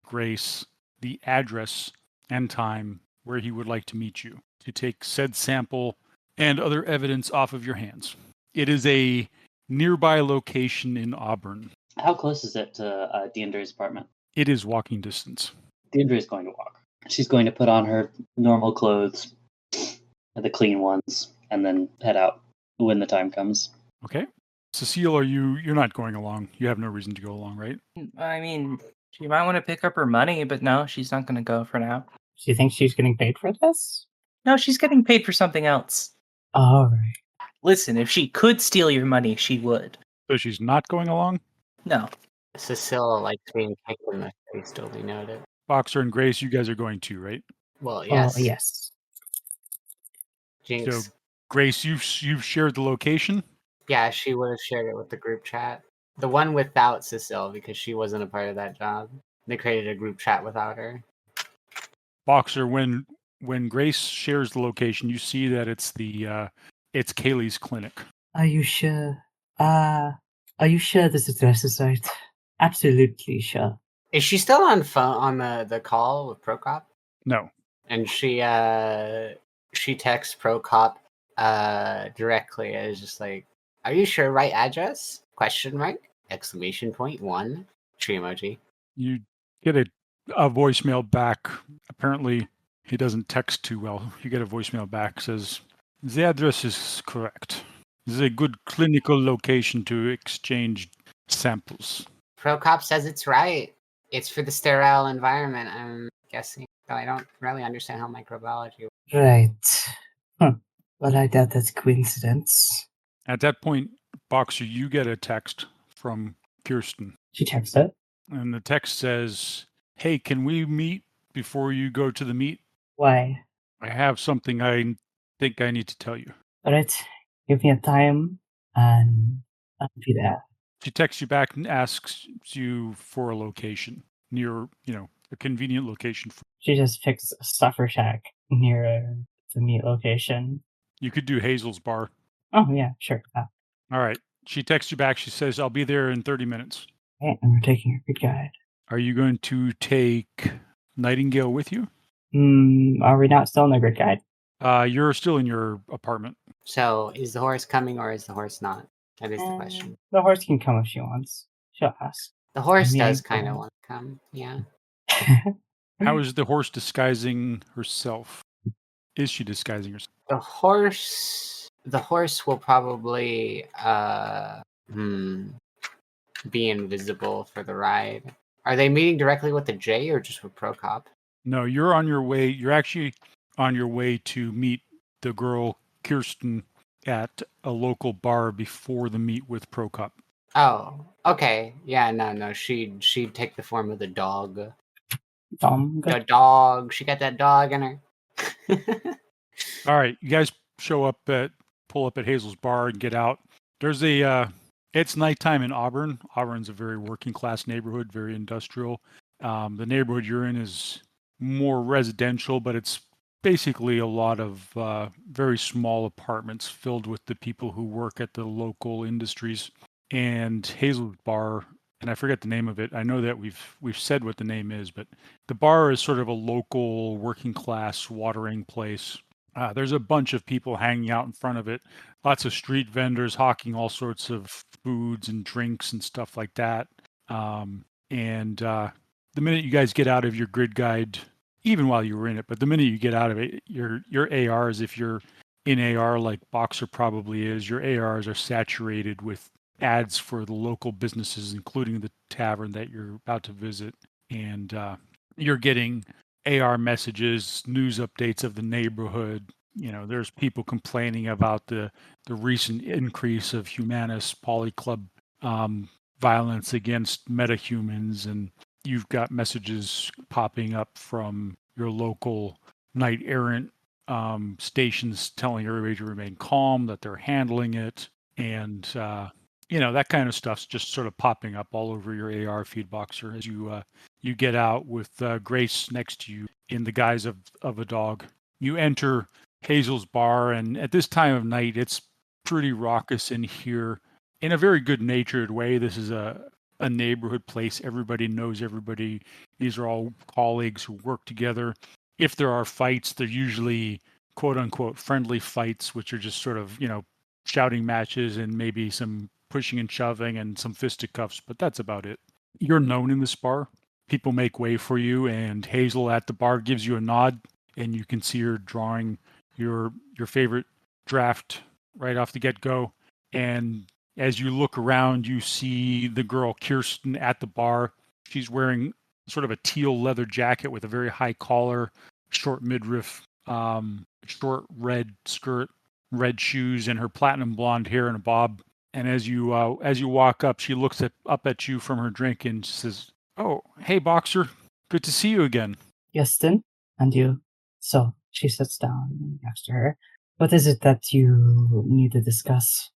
Grace the address and time where he would like to meet you to take said sample and other evidence off of your hands. It is a nearby location in Auburn. How close is it to Diendre's apartment? It is walking distance. Diendre is going to walk. She's going to put on her normal clothes, the clean ones, and then head out when the time comes. Okay. Cecile, you're not going along. You have no reason to go along, right? I mean, she might want to pick up her money, but no, she's not going to go for now. Do you think she's getting paid for this? No, she's getting paid for something else. All right. Listen, if she could steal your money, she would. So she's not going along? No. Cecile likes being kicked in the face, duly noted. Boxer and Grace, you guys are going too, right? Well, yes. Oh, yes. Jinx. So, Grace, you've shared the location? Yeah, she would have shared it with the group chat. The one without Cecile, because she wasn't a part of that job. They created a group chat without her. Boxer, when Grace shares the location, you see that it's it's Kaylee's clinic. Are you sure? Are you sure this address is right? Absolutely sure. Is she still on phone on the call with Prokop? No. And she texts Prokop directly as just like, "Are you sure right address? Question mark! Exclamation point 1. Tree emoji." You get a voicemail back. Apparently, he doesn't text too well. You get a voicemail back says, "The address is correct. This is a good clinical location to exchange samples." Prokop says it's right. It's for the sterile environment, I'm guessing. Though I don't really understand how microbiology works. Right. But I doubt that's coincidence. At that point, Boxer, you get a text from Kirsten. She texted. And the text says, "Hey, can we meet before you go to the meet? Why? I have something I think I need to tell you." All right. Give me a time, and I'll be there. She texts you back and asks you for a location near, a convenient location. She just fixed a stuffer shack near the meet location. You could do Hazel's bar. Oh, yeah, sure. All right. She texts you back. She says, "I'll be there in 30 minutes. Okay, and we're taking a good guide. Are you going to take Nightingale with you? Are we not still in the grid guide? You're still in your apartment. So, is the horse coming or is the horse not? That is the question. The horse can come if she wants. She'll ask. The horse I mean, does kind of want to come, yeah. How is the horse disguising herself? Is she disguising herself? The horse will probably be invisible for the ride. Are they meeting directly with the J or just with Prokop? No, you're on your way. You're actually on your way to meet the girl Kirsten at a local bar before the meet with Prokop. Oh, okay. Yeah, no. She'd take the form of the dog. The dog. She got that dog in her. All right, you guys pull up at Hazel's bar and get out. There's it's nighttime in Auburn. Auburn's a very working class neighborhood, very industrial. The neighborhood you're in is more residential, but it's basically a lot of very small apartments filled with the people who work at the local industries. And Hazel's bar, and I forget the name of it. I know that we've said what the name is, but the bar is sort of a local working class watering place. There's a bunch of people hanging out in front of it. Lots of street vendors hawking all sorts of foods and drinks and stuff like that. The minute you guys get out of your grid guide, even while you were in it, but the minute you get out of it, your ARs, if you're in AR like Boxer probably is, your ARs are saturated with ads for the local businesses, including the tavern that you're about to visit. And you're getting AR messages, news updates of the neighborhood. There's people complaining about the recent increase of Humanist Polyclub violence against metahumans, and you've got messages popping up from your local knight errant stations telling everybody to remain calm, that they're handling it, and that kind of stuff's just sort of popping up all over your AR feed, Boxer, as you get out with Grace next to you in the guise of a dog. You enter Hazel's bar, and at this time of night, it's pretty raucous in here. in a very good-natured way. This is a neighborhood place. Everybody knows everybody. These are all colleagues who work together. If there are fights, they're usually quote-unquote friendly fights, which are just sort of, shouting matches and maybe some pushing and shoving and some fisticuffs, but that's about it. You're known in this bar. People make way for you, and Hazel at the bar gives you a nod, and you can see her drawing your favorite draft right off the get-go. And as you look around, you see the girl Kirsten at the bar. She's wearing sort of a teal leather jacket with a very high collar, short midriff, short red skirt, red shoes, and her platinum blonde hair in a bob. And as you walk up, she looks up at you from her drink and says, "Oh, hey, Boxer. Good to see you again." Justin, and you. So she sits down next to her. What is it that you need to discuss?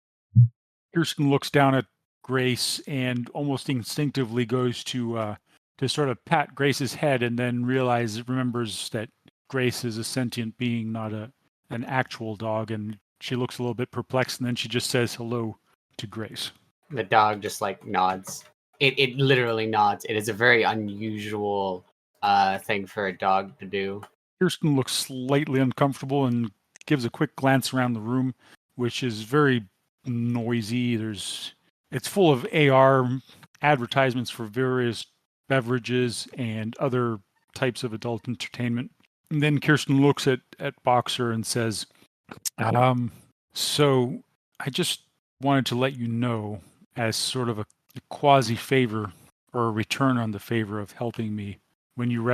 Kirsten looks down at Grace and almost instinctively goes to sort of pat Grace's head, and then remembers that Grace is a sentient being, not an actual dog, and she looks a little bit perplexed, and then she just says hello to Grace. The dog just like nods. It literally nods. It is a very unusual thing for a dog to do. Kirsten looks slightly uncomfortable and gives a quick glance around the room, which is very noisy. It's full of AR advertisements for various beverages and other types of adult entertainment. And then Kirsten looks at Boxer and says, so I just wanted to let you know, as sort of a quasi favor or a return on the favor of helping me when you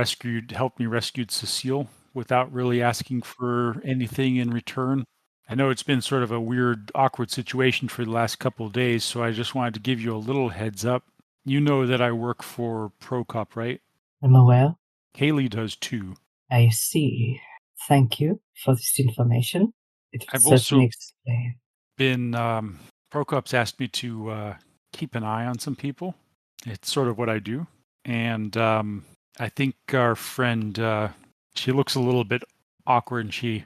helped me rescue Cecile without really asking for anything in return. I know it's been sort of a weird, awkward situation for the last couple of days, so I just wanted to give you a little heads up. You know that I work for Prokop, right? I'm aware. Haley does too. I see. Thank you for this information. It I've certainly also explains. been, Prokop's asked me to keep an eye on some people. It's sort of what I do. And I think our friend, she looks a little bit awkward, and she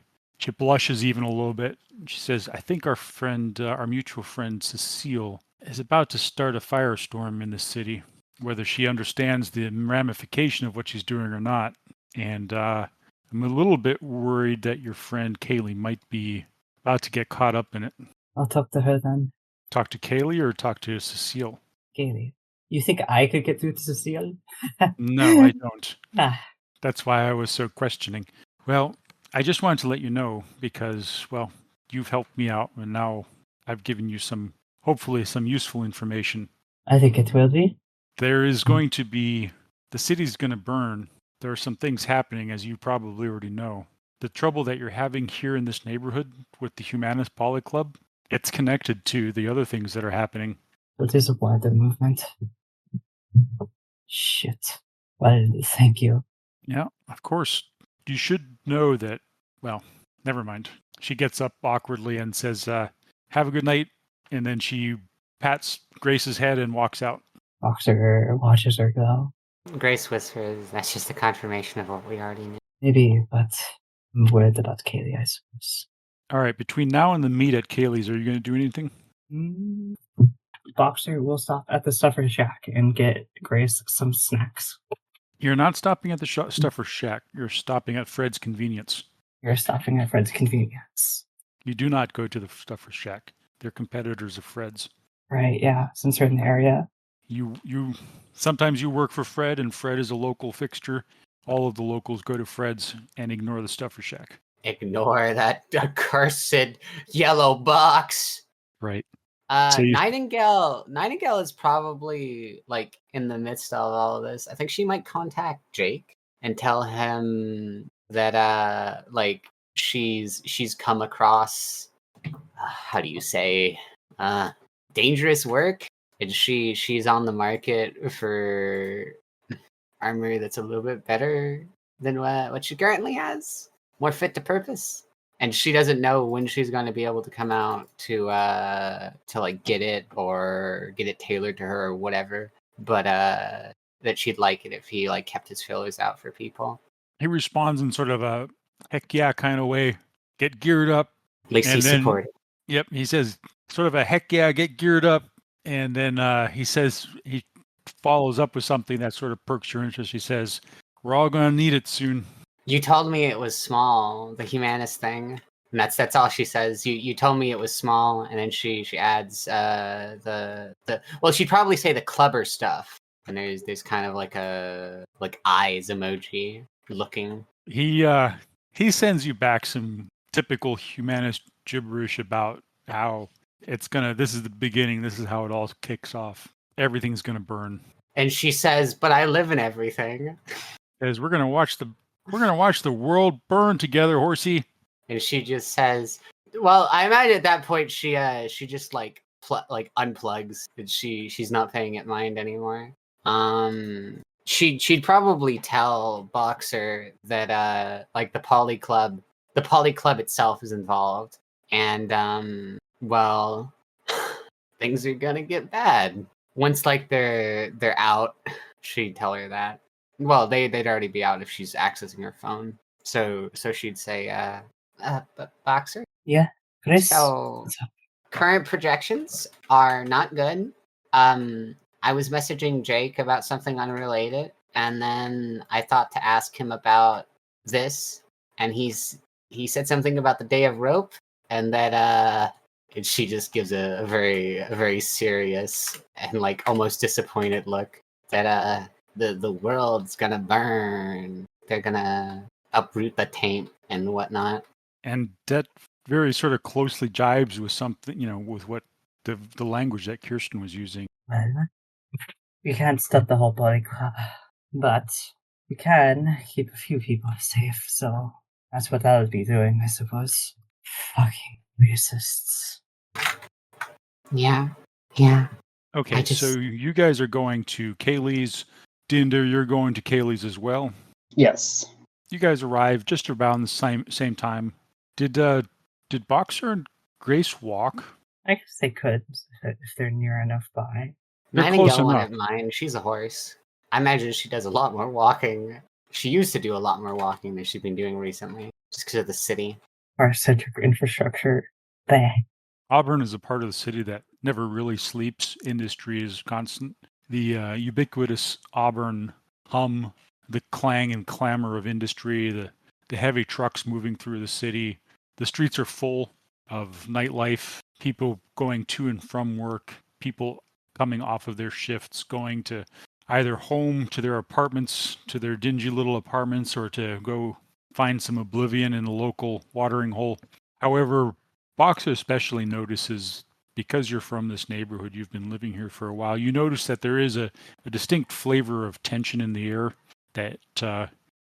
blushes even a little bit. She says, I think our friend, our mutual friend, Cecile, is about to start a firestorm in the city, whether she understands the ramification of what she's doing or not. And I'm a little bit worried that your friend Kaylee might be about to get caught up in it. I'll talk to her then. Talk to Kaylee or talk to Cecile? Kaylee. You think I could get through to Cecile? No, I don't. Ah. That's why I was so questioning. Well, I just wanted to let you know because, well, you've helped me out, and now I've given you hopefully some useful information. I think it will be. There is going to be, the city's going to burn. There are some things happening, as you probably already know. The trouble that you're having here in this neighborhood with the Humanist Poly Club, it's connected to the other things that are happening. It is a wider movement. Shit. Well, thank you. Yeah, of course. You should know that, well, never mind. She gets up awkwardly and says, have a good night. And then she pats Grace's head and walks out. Boxer watches her go. Grace whispers, that's just a confirmation of what we already knew. Maybe, but I'm worried about Kaylee, I suppose. All right, between now and the meet at Kaylee's, are you going to do anything? Boxer will stop at the Stuffer Shack and get Grace some snacks. You're not stopping at the Stuffer Shack. You're stopping at Fred's Convenience. You're stopping at Fred's Convenience. You do not go to the Stuffer Shack. They're competitors of Fred's. Right, yeah, since we're in the area. Sometimes you work for Fred, and Fred is a local fixture. All of the locals go to Fred's and ignore the Stuffer Shack. Ignore that accursed yellow box. Right. Nightingale is probably like in the midst of all of this. I think she might contact Jake and tell him that like she's come across how do you say dangerous work, and she's on the market for armor that's a little bit better than what she currently has, more fit to purpose. And she doesn't know when she's going to be able to come out to like get it or get it tailored to her or whatever. But that she'd like it if he like kept his fillers out for people. He responds in sort of a heck yeah kind of way. Get geared up. At least he's supportive. Yep, he says sort of a heck yeah, get geared up. And then he says, he follows up with something that sort of perks your interest. He says, we're all going to need it soon. You told me it was small, the humanist thing. And that's all she says. You told me it was small, and then she adds the well, she'd probably say the clubber stuff. And there's kind of like a eyes emoji looking. He sends you back some typical humanist gibberish about how this is the beginning, this is how it all kicks off. Everything's gonna burn. And she says, but I live in everything. Says we're gonna watch the world burn together, horsey. And she just says, well, I imagine at that point she just unplugs, and she's not paying it mind anymore. She'd probably tell Boxer that the Poly Club itself is involved, and well, things are gonna get bad once they're out. She'd tell her that. Well, they'd already be out if she's accessing her phone. So she'd say, Boxer? Yeah, Chris? So, current projections are not good. I was messaging Jake about something unrelated, and then I thought to ask him about this, and he said something about the Day of Rope, and that and she just gives a very serious and almost disappointed look that the world's gonna burn. They're gonna uproot the taint and whatnot. And that very sort of closely jibes with something, with what the language that Kirsten was using. Well, we can't stop the whole Poly Club, but we can keep a few people safe, so that's what I would be doing, I suppose. Fucking racists. Yeah. Okay, so you guys are going to Kaylee's. Dinder, you're going to Kaylee's as well? Yes. You guys arrived just around the same time. Did Boxer and Grace walk? I guess they could, if they're near enough by. Nightingale wouldn't mind. She's a horse. I imagine she does a lot more walking. She used to do a lot more walking than she's been doing recently, just because of the city. Our centric infrastructure. Bang. Auburn is a part of the city that never really sleeps. Industry is constant. The ubiquitous Auburn hum, the clang and clamor of industry, the heavy trucks moving through the city. The streets are full of nightlife, people going to and from work, people coming off of their shifts, going to either home, to their apartments, to their dingy little apartments, or to go find some oblivion in a local watering hole. However, Boxer especially notices, because you're from this neighborhood, you've been living here for a while, you notice that there is a distinct flavor of tension in the air that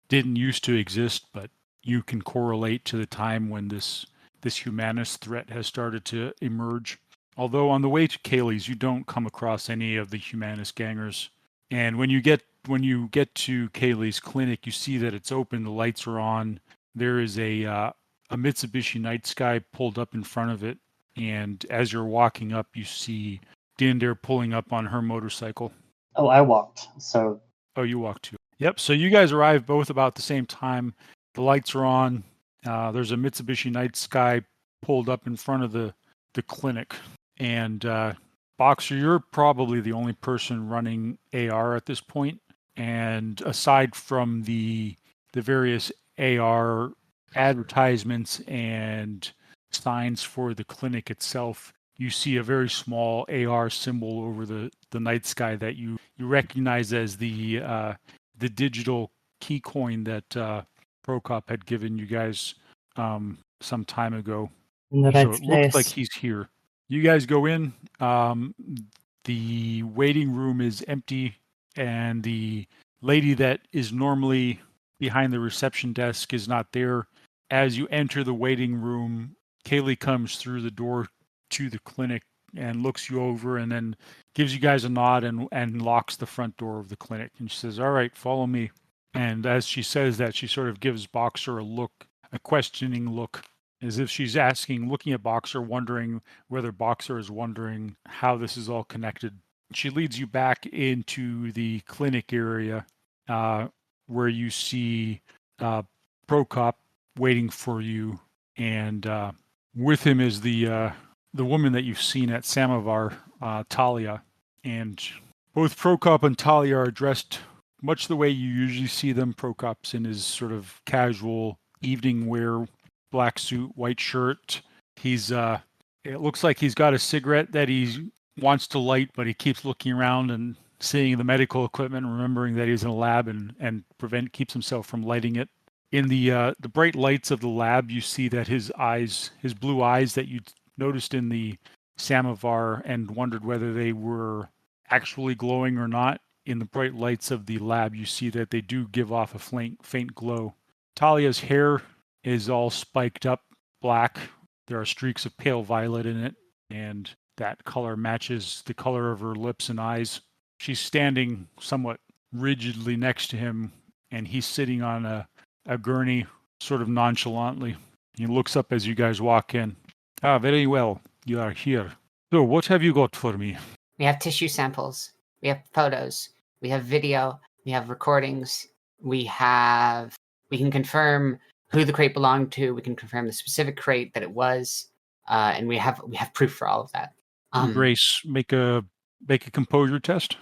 didn't used to exist, but you can correlate to the time when this humanist threat has started to emerge. Although on the way to Kaylee's, you don't come across any of the humanist gangers. And when you get to Kaylee's clinic, you see that it's open, the lights are on. There is a Mitsubishi Night Sky pulled up in front of it. And as you're walking up, you see Diendre pulling up on her motorcycle. Oh, I walked. So. Oh, you walked too. Yep. So you guys arrive both about the same time. The lights are on. There's a Mitsubishi Night Sky pulled up in front of the clinic. And Boxer, you're probably the only person running AR at this point. And aside from the various AR advertisements and signs for the clinic itself, you see a very small AR symbol over the night sky that you recognize as the digital key coin that Prokop had given you guys some time ago. In the right so it looks like he's here. You guys go in. The waiting room is empty, and the lady that is normally behind the reception desk is not there. As you enter the waiting room, Kaylee comes through the door to the clinic and looks you over and then gives you guys a nod and locks the front door of the clinic. And she says, "All right, follow me." And as she says that, she sort of gives Boxer a questioning look, as if she's looking at Boxer, wondering whether Boxer is wondering how this is all connected. She leads you back into the clinic area where you see Prokop waiting for you, and with him is the woman that you've seen at Samovar Talia. And both Prokop and Talia are dressed much the way you usually see them. Prokop's in his sort of casual evening wear, black suit, white shirt. It looks like he's got a cigarette that he wants to light, but he keeps looking around and seeing the medical equipment, remembering that he's in a lab and keeps himself from lighting it. In the bright lights of the lab, you see that his blue eyes that you noticed in the samovar and wondered whether they were actually glowing or not. In the bright lights of the lab, you see that they do give off a faint glow. Talia's hair is all spiked up black. There are streaks of pale violet in it, and that color matches the color of her lips and eyes. She's standing somewhat rigidly next to him, and he's sitting on a gurney, sort of nonchalantly. He looks up as you guys walk in. Ah, very well. You are here. So, what have you got for me? We have tissue samples. We have photos. We have video. We have recordings. We can confirm who the crate belonged to. We can confirm the specific crate that it was. And we have proof for all of that. Grace, make a composure test.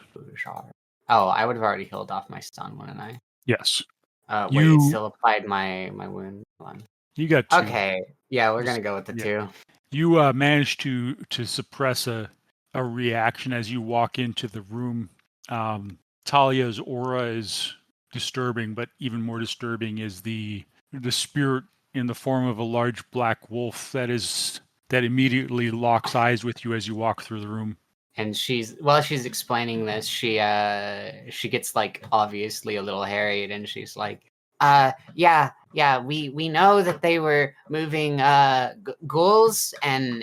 Oh, I would have already healed off my stun, wouldn't I? Yes. Wait, it still applied my wound. Hold on. You got 2. Okay. Yeah, we're gonna go with the 2. You managed to suppress a reaction as you walk into the room. Talia's aura is disturbing, but even more disturbing is the spirit in the form of a large black wolf that immediately locks eyes with you as you walk through the room. And while she's explaining this, she gets like obviously a little harried, and she's like, yeah, we know that they were moving ghouls and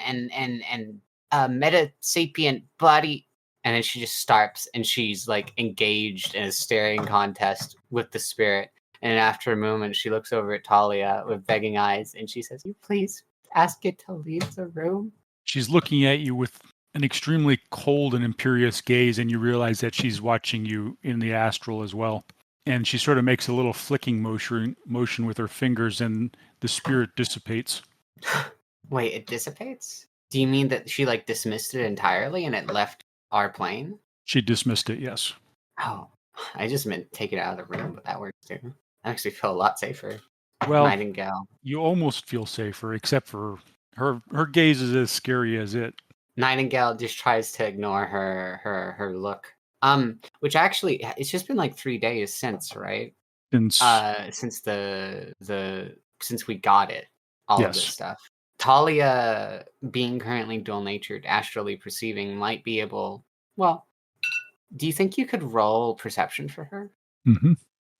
meta sapient body. And then she just stops, and she's like engaged in a staring contest with the spirit. And after a moment, she looks over at Talia with begging eyes, and she says, "You please ask it to leave the room." She's looking at you with an extremely cold and imperious gaze, and you realize that she's watching you in the astral as well. And she sort of makes a little flicking motion with her fingers, and the spirit dissipates. Wait, it dissipates? Do you mean that she like dismissed it entirely and it left our plane? She dismissed it, yes. Oh, I just meant take it out of the room, but that works too. I actually feel a lot safer. Well, Nightingale. You almost feel safer, except for her gaze is as scary as it. Nightingale just tries to ignore her look. Which actually, it's just been like 3 days since, right? Since we got it, all of this stuff. Talia, being currently dual-natured, astrally perceiving, might be able. Well, do you think you could roll perception for her? Mm-hmm.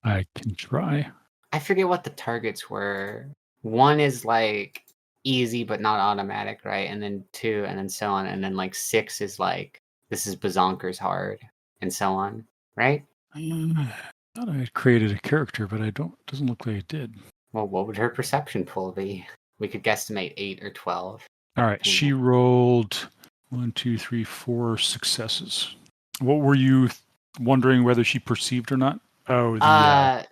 I can try. I forget what the targets were. 1 is like easy but not automatic, right? And then 2, and then so on, and then like 6 is like this is bazonkers hard, and so on, right? I thought I had created a character, but doesn't look like I did. Well, what would her perception pool be? We could guesstimate 8 or 12. All right, she rolled 1, 2, 3, 4 successes. What were you wondering whether she perceived or not? Oh,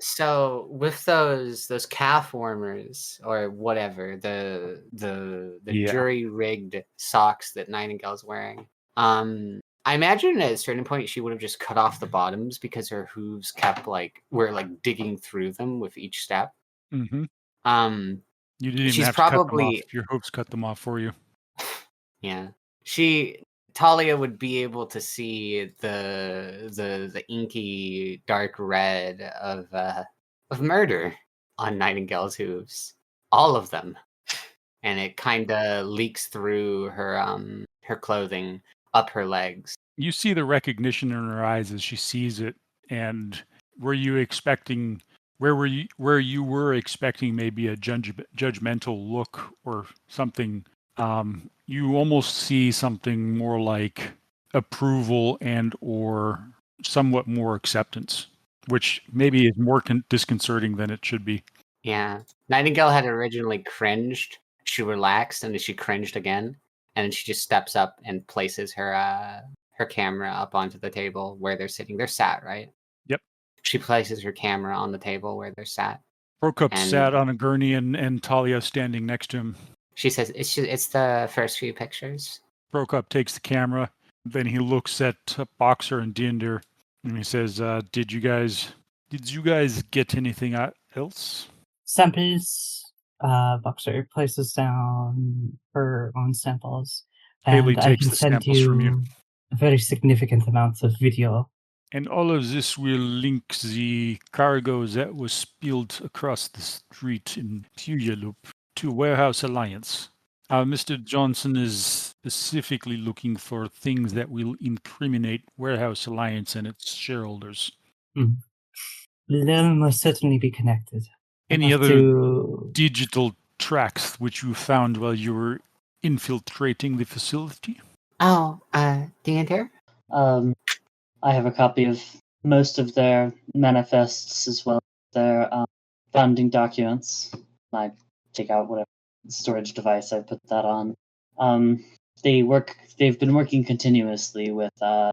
so with those calf warmers or whatever, the jury-rigged socks that Nightingale's wearing, I imagine at a certain point she would have just cut off the bottoms because her hooves were digging through them with each step. Mm-hmm. You didn't even she's have probably, to cut them off. Your hooves cut them off for you. Yeah. Talia would be able to see the inky dark red of murder on Nightingale's hooves, all of them, and it kind of leaks through her clothing up her legs. You see the recognition in her eyes as she sees it, and where you were expecting maybe a judgmental look or something. You almost see something more like approval and or somewhat more acceptance, which maybe is more disconcerting than it should be. Yeah. Nightingale had originally cringed. She relaxed, and then she cringed again. And then she just steps up and places her camera up onto the table where they're sitting. They're sat, right? Yep. She places her camera on the table where they're sat. Prokop sat on a gurney and Talia standing next to him. She says, it's the first few pictures. Prokop takes the camera, Then he looks at Boxer and Diendre, and he says, "Did you guys get anything else?" Samples. Boxer places down her own samples, Haley and I takes can the send samples from you. very significant amounts of video. And all of this will link the cargo that was spilled across the street in Tuyaloop to Warehouse Alliance. Mr. Johnson is specifically looking for things that will incriminate Warehouse Alliance and its shareholders. They'll most certainly be connected. Any other digital tracks which you found while you were infiltrating the facility? Oh, Diendre? I have a copy of most of their manifests as well as their founding documents. I take out whatever storage device I put that on. They've been working continuously with the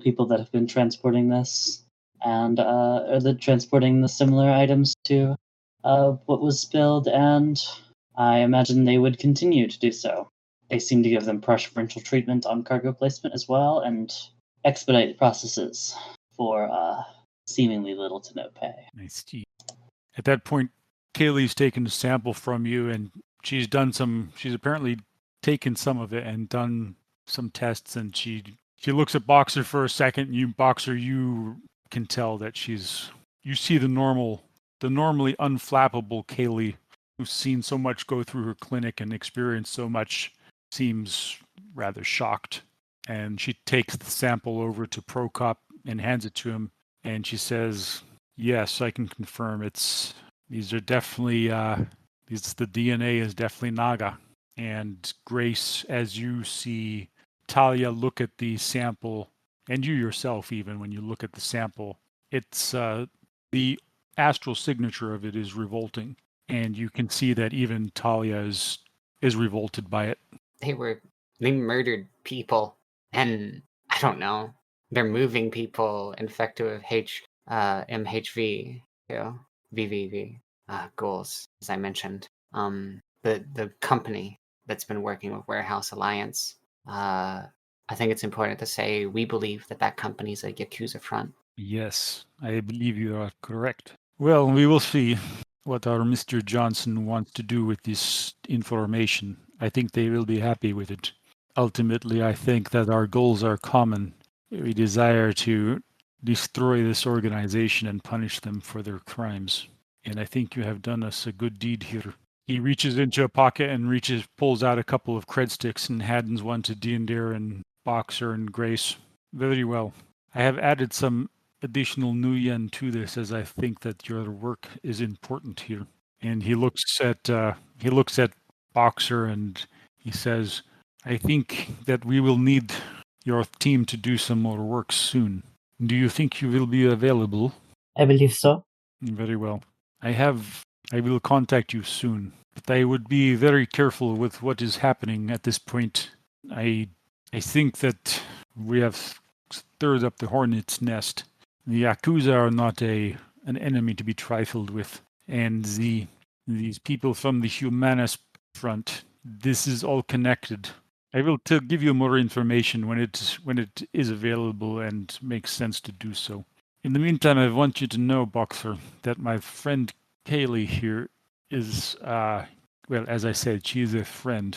people that have been transporting this and transporting the similar items to what was spilled, and I imagine they would continue to do so. They seem to give them preferential treatment on cargo placement as well, and expedite processes for seemingly little to no pay. Nice. At that point, Kaylee's taken a sample from you, and she's apparently taken some of it and done some tests, and she looks at Boxer for a second. You can tell that you see the normally unflappable Kaylee, who's seen so much go through her clinic and experienced so much, seems rather shocked. And she takes the sample over to Prokop and hands it to him. And she says, "Yes, I can confirm these are definitely, the DNA is definitely Naga." And Grace, as you see Talia look at the sample, and you yourself even, when you look at the sample, it's the astral signature of it is revolting. And you can see that even Talia is revolted by it. They murdered people. And I don't know, they're moving people infected with MHV, VVV goals, as I mentioned. The company that's been working with Warehouse Alliance, I think it's important to say we believe that company's a Yakuza front. Yes, I believe you are correct. Well, we will see what our Mr. Johnson wants to do with this information. I think they will be happy with it. Ultimately, I think that our goals are common. We desire to destroy this organization and punish them for their crimes. And I think you have done us a good deed here. He reaches into a pocket and pulls out a couple of cred sticks and hands one to Diendre and Boxer and Grace. Very well. I have added some additional nuyen to this, as I think that your work is important here. And he looks at Boxer and he says, "I think that we will need your team to do some more work soon. Do you think you will be available?" I believe so. Very well. I will contact you soon. But I would be very careful with what is happening at this point. I think that we have stirred up the hornet's nest. The Yakuza are not an enemy to be trifled with. And these people from the Humanist front, this is all connected. I will give you more information when it is available and makes sense to do so. In the meantime, I want you to know, Boxer, that my friend Kaylee here is, well, as I said, she is a friend.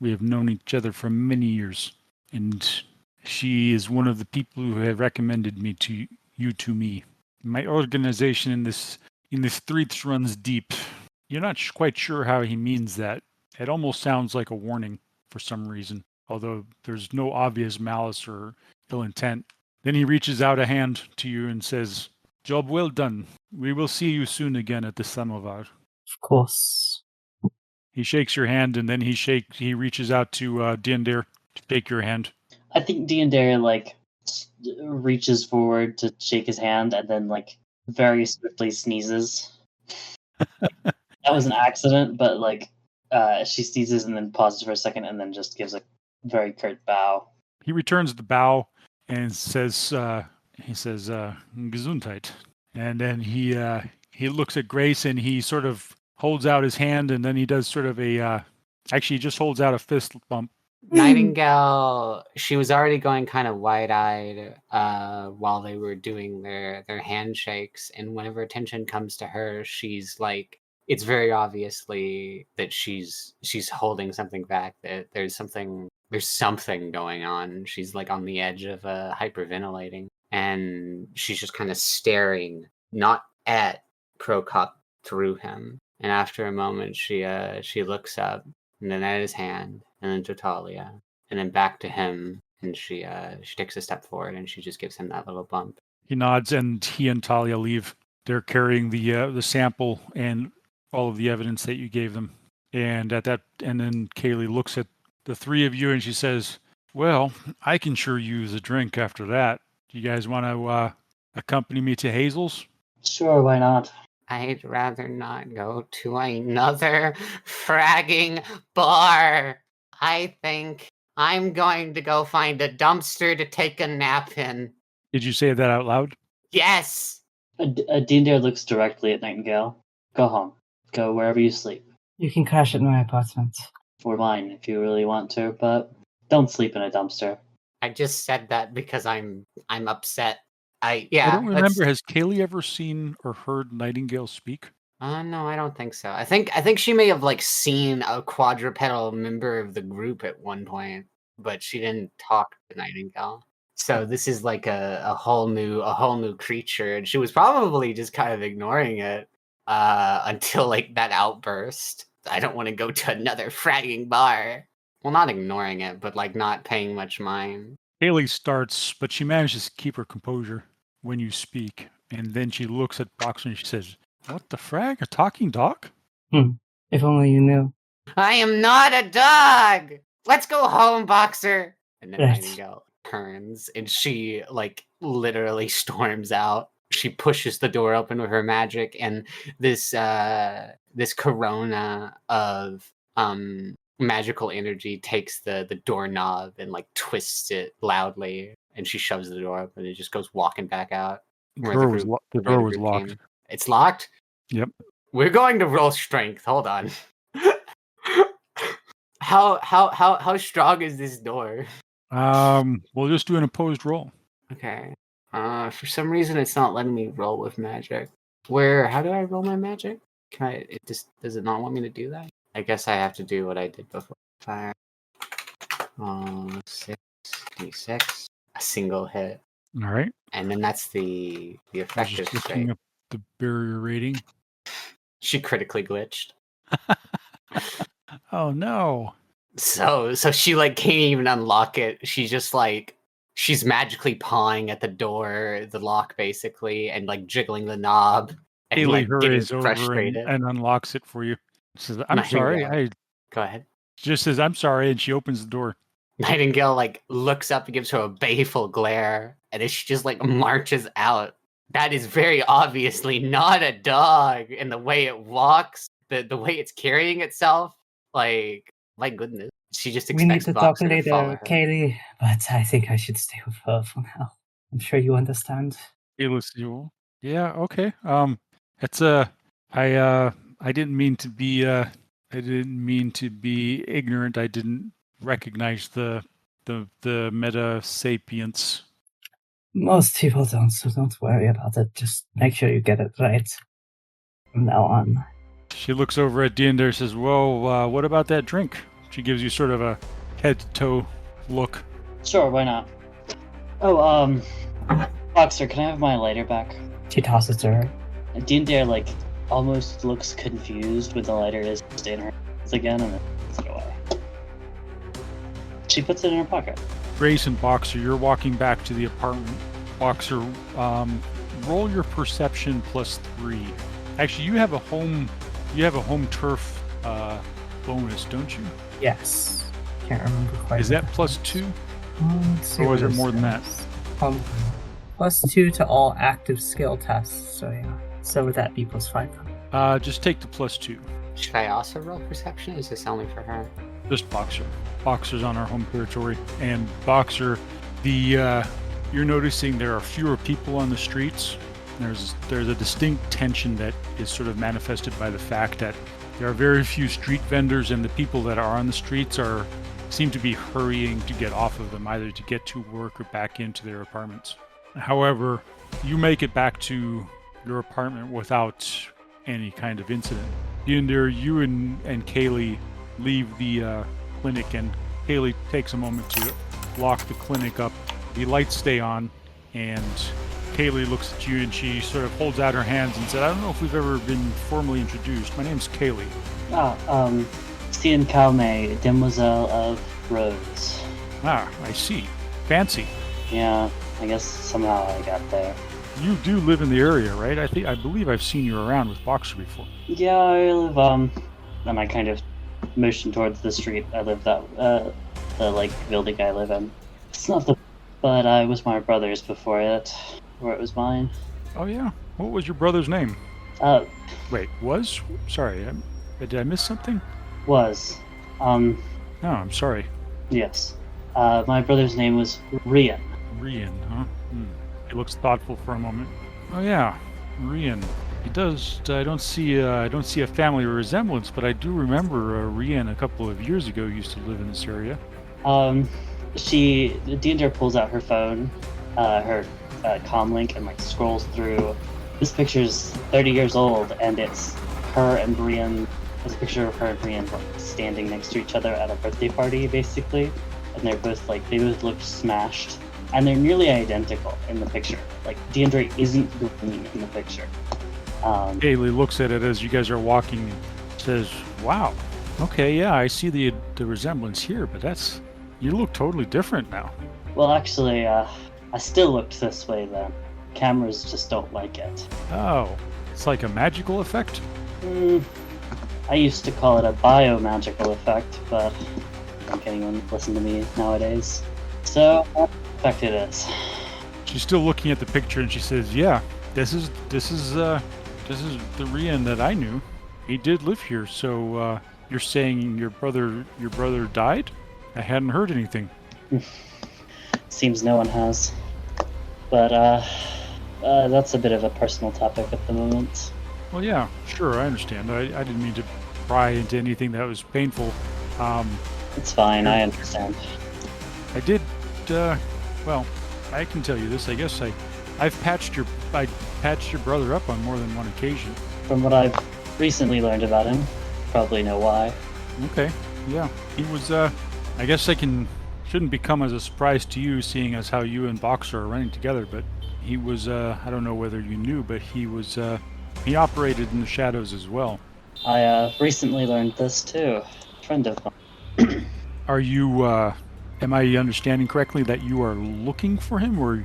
We have known each other for many years, and she is one of the people who have recommended you to me. My organization in the streets runs deep. You're not quite sure how he means that. It almost sounds like a warning for some reason, although there's no obvious malice or ill intent. Then he reaches out a hand to you and says, "Job well done. We will see you soon again at the samovar." Of course. He shakes your hand, and then he reaches out to Diendre to shake your hand. I think Diendre reaches forward to shake his hand and then very swiftly sneezes. That was an accident, but she sneezes and then pauses for a second and then just gives a very curt bow. He returns the bow and says, "Gesundheit." And then he looks at Grace and he sort of holds out his hand, and then he does sort of he just holds out a fist bump Nightingale, she was already going kind of wide-eyed while they were doing their handshakes, and whenever attention comes to her, she's like, it's very obviously that she's holding something back, that there's something going on. She's like on the edge of hyperventilating, and she's just kind of staring, not at Prokop, through him. And after a moment, she looks up, and then at his hand, and then to Talia, and then back to him, and she takes a step forward, and she just gives him that little bump. He nods, and he and Talia leave. They're carrying the sample and all of the evidence that you gave them. And then Kaylee looks at the three of you, and she says, "Well, I can sure use a drink after that. Do you guys want to accompany me to Hazel's?" Sure, why not? I'd rather not go to another fragging bar. I think I'm going to go find a dumpster to take a nap in. Did you say that out loud? Yes! Diendre looks directly at Nightingale. Go home. Go wherever you sleep. You can crash at my apartment. Or mine, if you really want to, but don't sleep in a dumpster. I just said that because I'm upset. I don't remember. Has Kaylee ever seen or heard Nightingale speak? No, I don't think so. I think she may have like seen a quadrupedal member of the group at one point, but she didn't talk to Nightingale. So this is like a whole new creature, and she was probably just kind of ignoring it until like that outburst. I don't want to go to another fragging bar. Well, not ignoring it, but like not paying much mind. Kaylee starts, but she manages to keep her composure when you speak, and then she looks at Boxer and she says, "What the frag? A talking dog?" If only you knew. I am not a dog! Let's go home, Boxer! And then Nightingale turns, and she, like, literally storms out. She pushes the door open with her magic, and this corona of magical energy takes the doorknob and, like, twists it loudly, and she shoves the door open, and it just goes walking back out. The door was locked. It's locked? Yep. We're going to roll strength. Hold on. How strong is this door? We'll just do an opposed roll. Okay. For some reason it's not letting me roll with magic. How do I roll my magic? Does it not want me to do that? I guess I have to do what I did before. 5, 6, d6, a single hit. All right. And then that's the effective just looking up the barrier rating. She critically glitched. Oh no. So she like can't even unlock it. She's just like she's magically pawing at the door, the lock basically, and like jiggling the knob and Kaylee like getting over frustrated. and unlocks it for you. She says, "I'm sorry." Go ahead. She just says, "I'm sorry," and she opens the door. Nightingale like looks up and gives her a baleful glare, and then she just like marches out. That is very obviously not a dog, and the way it walks, the way it's carrying itself, like my goodness. She just expects We need to talk Boxer to follow later, her. Kaylee, but I think I should stay with her for now. I'm sure you understand. Yeah, okay. I didn't mean to be ignorant. I didn't recognize the meta sapience. Most people don't, so don't worry about it. Just make sure you get it right from now on. She looks over at Diendre and says, "Well, what about that drink?" She gives you sort of a head-to-toe look. Sure, why not? Oh, Boxer, can I have my lighter back? She tosses to her. Diendre, like, almost looks confused when the lighter is in her hands again, and then puts it away. She puts it in her pocket. Grace and Boxer, you're walking back to the apartment. Boxer, roll your perception +3. Actually, you have a home turf bonus, don't you? Yes. Can't remember quite. Is that +2? Let's see. Or is it more than that? +2 to all active skill tests. So yeah. So would that be +5? Just take the +2. Should I also roll perception? Is this only for her? Just Boxer. Boxer's on our home territory, and Boxer, you're noticing there are fewer people on the streets. There's a distinct tension that is sort of manifested by the fact that there are very few street vendors, and the people that are on the streets are seem to be hurrying to get off of them, either to get to work or back into their apartments. However, you make it back to your apartment without any kind of incident. Diendre, you and Kaylee leave the clinic, and Kaylee takes a moment to lock the clinic up. The lights stay on, and Kaylee looks at you and she sort of holds out her hands and said, I don't know if we've ever been formally introduced. My name's Kaylee. Cian Calme, Demoiselle of Rose. Ah, I see. Fancy. Yeah, I guess somehow I got there. You do live in the area, right? I believe I've seen you around with Boxer before. Yeah, I live, and I kind of motion towards the street. I live the building I live in. It's not but I was my brother's before it, or it was mine. Oh yeah? What was your brother's name? Wait, was? Sorry, did I miss something? Was. No, I'm sorry. Yes. My brother's name was Rian. Rian, huh? He looks thoughtful for a moment. Oh yeah, Rian. He does. I don't see a family resemblance, but I do remember Rian a couple of years ago used to live in this area. Diendre pulls out her phone, her comlink, and scrolls through. This picture's 30 years old, and it's her and Brian. It's a picture of her and Brian standing next to each other at a birthday party, basically, and they both look smashed, and they're nearly identical in the picture. Diendre isn't green in the picture. Kaylee looks at it as you guys are walking and says, "Wow, okay, yeah, I see the resemblance here, but you look totally different now." Well, actually, I still looked this way then. Cameras just don't like it. Oh, it's like a magical effect? I used to call it a bio-magical effect, but I don't think anyone would listen to me nowadays. So, what effect it is? She's still looking at the picture and she says, "Yeah, this is the Rian that I knew. He did live here. So you're saying your brother died? I hadn't heard anything." Seems no one has. But that's a bit of a personal topic at the moment. Well, yeah, sure, I understand. I didn't mean to pry into anything that was painful. It's fine, I understand. I did. Well, I can tell you this. I guess I've patched your brother up on more than one occasion. From what I've recently learned about him, probably know why. Okay, yeah, he was. I guess shouldn't become as a surprise to you, seeing as how you and Boxer are running together. But he was. I don't know whether you knew, but he was. He operated in the shadows as well. I recently learned this too. A friend of mine. Are you? Am I understanding correctly that you are looking for him, or?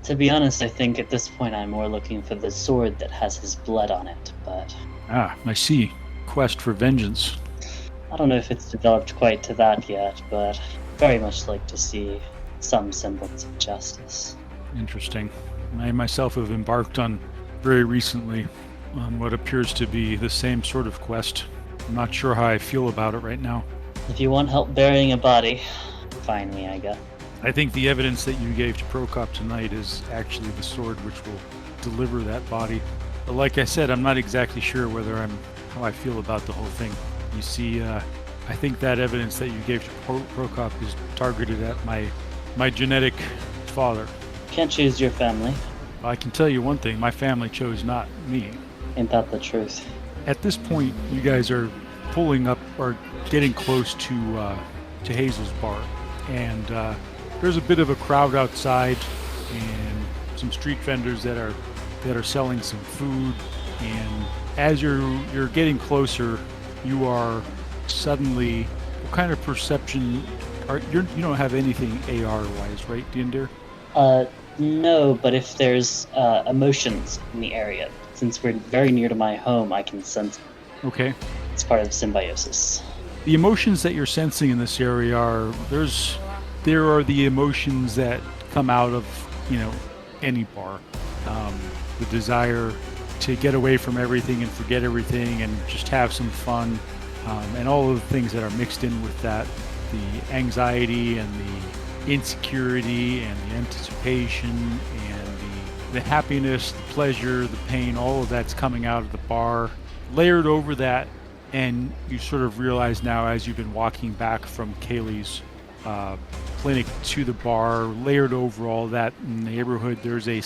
To be honest, I think at this point I'm more looking for the sword that has his blood on it, but... Ah, I see. Quest for vengeance. I don't know if it's developed quite to that yet, but very much like to see some semblance of justice. Interesting. I myself have embarked on, very recently, on what appears to be the same sort of quest. I'm not sure how I feel about it right now. If you want help burying a body, find me, I guess. I think the evidence that you gave to Prokop tonight is actually the sword which will deliver that body. But like I said, I'm not exactly sure how I feel about the whole thing. You see, I think that evidence that you gave to Prokop is targeted at my genetic father. Can't choose your family. I can tell you one thing, my family chose not me. Ain't that the truth? At this point, you guys are pulling up or getting close to Hazel's bar, and there's a bit of a crowd outside, and some street vendors that are selling some food. And as you're getting closer, you are suddenly, what kind of perception? You don't have anything AR wise, right, Diendre? No, but if there's emotions in the area, since we're very near to my home, I can sense. Okay. It's part of symbiosis. The emotions that you're sensing in this area there are the emotions that come out of, any bar. The desire to get away from everything and forget everything and just have some fun, and all of the things that are mixed in with that. The anxiety and the insecurity and the anticipation and the happiness, the pleasure, the pain, all of that's coming out of the bar. Layered over that and you sort of realize now as you've been walking back from Kaylee's clinic to the bar, layered over all that in the neighborhood, there's a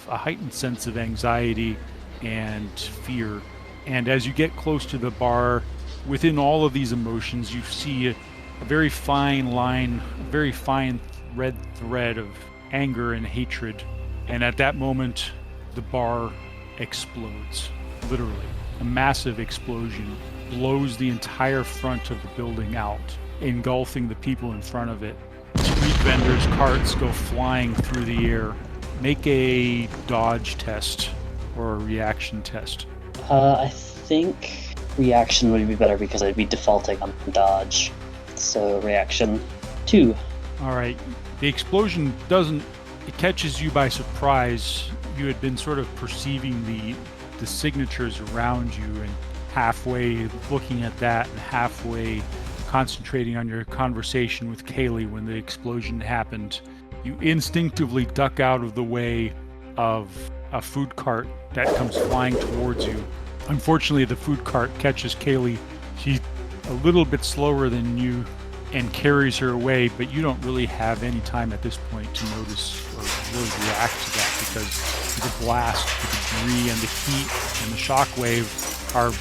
heightened sense of anxiety and fear. And as you get close to the bar, within all of these emotions, you see a very fine line, a very fine red thread of anger and hatred. And at that moment, the bar explodes, literally. A massive explosion blows the entire front of the building out, engulfing the people in front of it. Street vendors' carts go flying through the air. Make a dodge test or a reaction test. I think reaction would be better because I'd be defaulting on dodge. So reaction 2. All right. The explosion it catches you by surprise. You had been sort of perceiving the signatures around you and halfway looking at that and halfway concentrating on your conversation with Kaylee when the explosion happened. You instinctively duck out of the way of a food cart that comes flying towards you. Unfortunately, the food cart catches Kaylee. She's a little bit slower than you and carries her away, but you don't really have any time at this point to notice or really react to that because the blast, the debris, and the heat and the shockwave are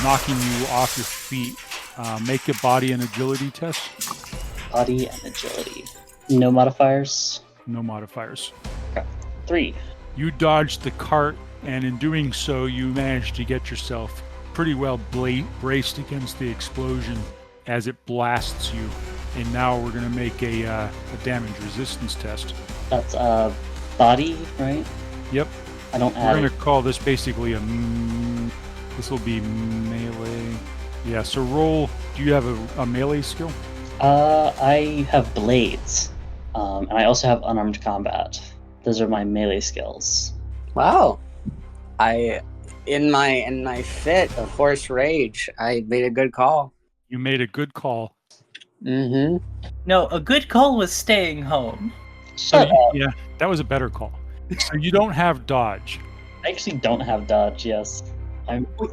knocking you off your feet. Make a body and agility test. Body and agility. No modifiers? No modifiers. Okay. 3. You dodged the cart, and in doing so, you managed to get yourself pretty well braced against the explosion as it blasts you. And now we're going to make a damage resistance test. That's body, right? Yep. I don't We're going to call this basically this will be melee. Yeah, so roll. Do you have a melee skill? I have blades. And I also have unarmed combat. Those are my melee skills. Wow. In my fit of horse rage, I made a good call. You made a good call. Mm-hmm. No, a good call was staying home. Shut up. Yeah, that was a better call. So you don't have dodge. I actually don't have dodge, yes.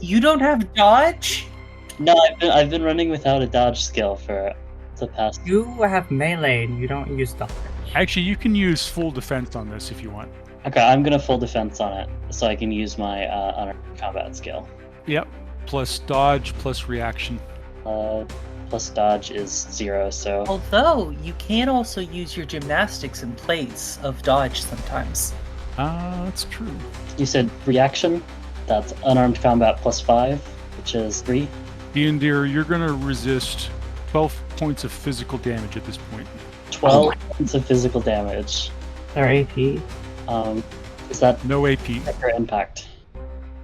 You don't have dodge? No, I've been running without a dodge skill for the past... You have melee and you don't use dodge. Actually, you can use full defense on this if you want. Okay, I'm gonna full defense on it, so I can use my unarmed combat skill. Yep. Plus dodge, plus reaction. Plus dodge is 0, so... Although, you can also use your gymnastics in place of dodge sometimes. That's true. You said reaction? That's unarmed combat plus 5, which is 3. Diendre, you're going to resist 12 points of physical damage at this point. 12 points of physical damage. Or AP. Is that No AP. or impact?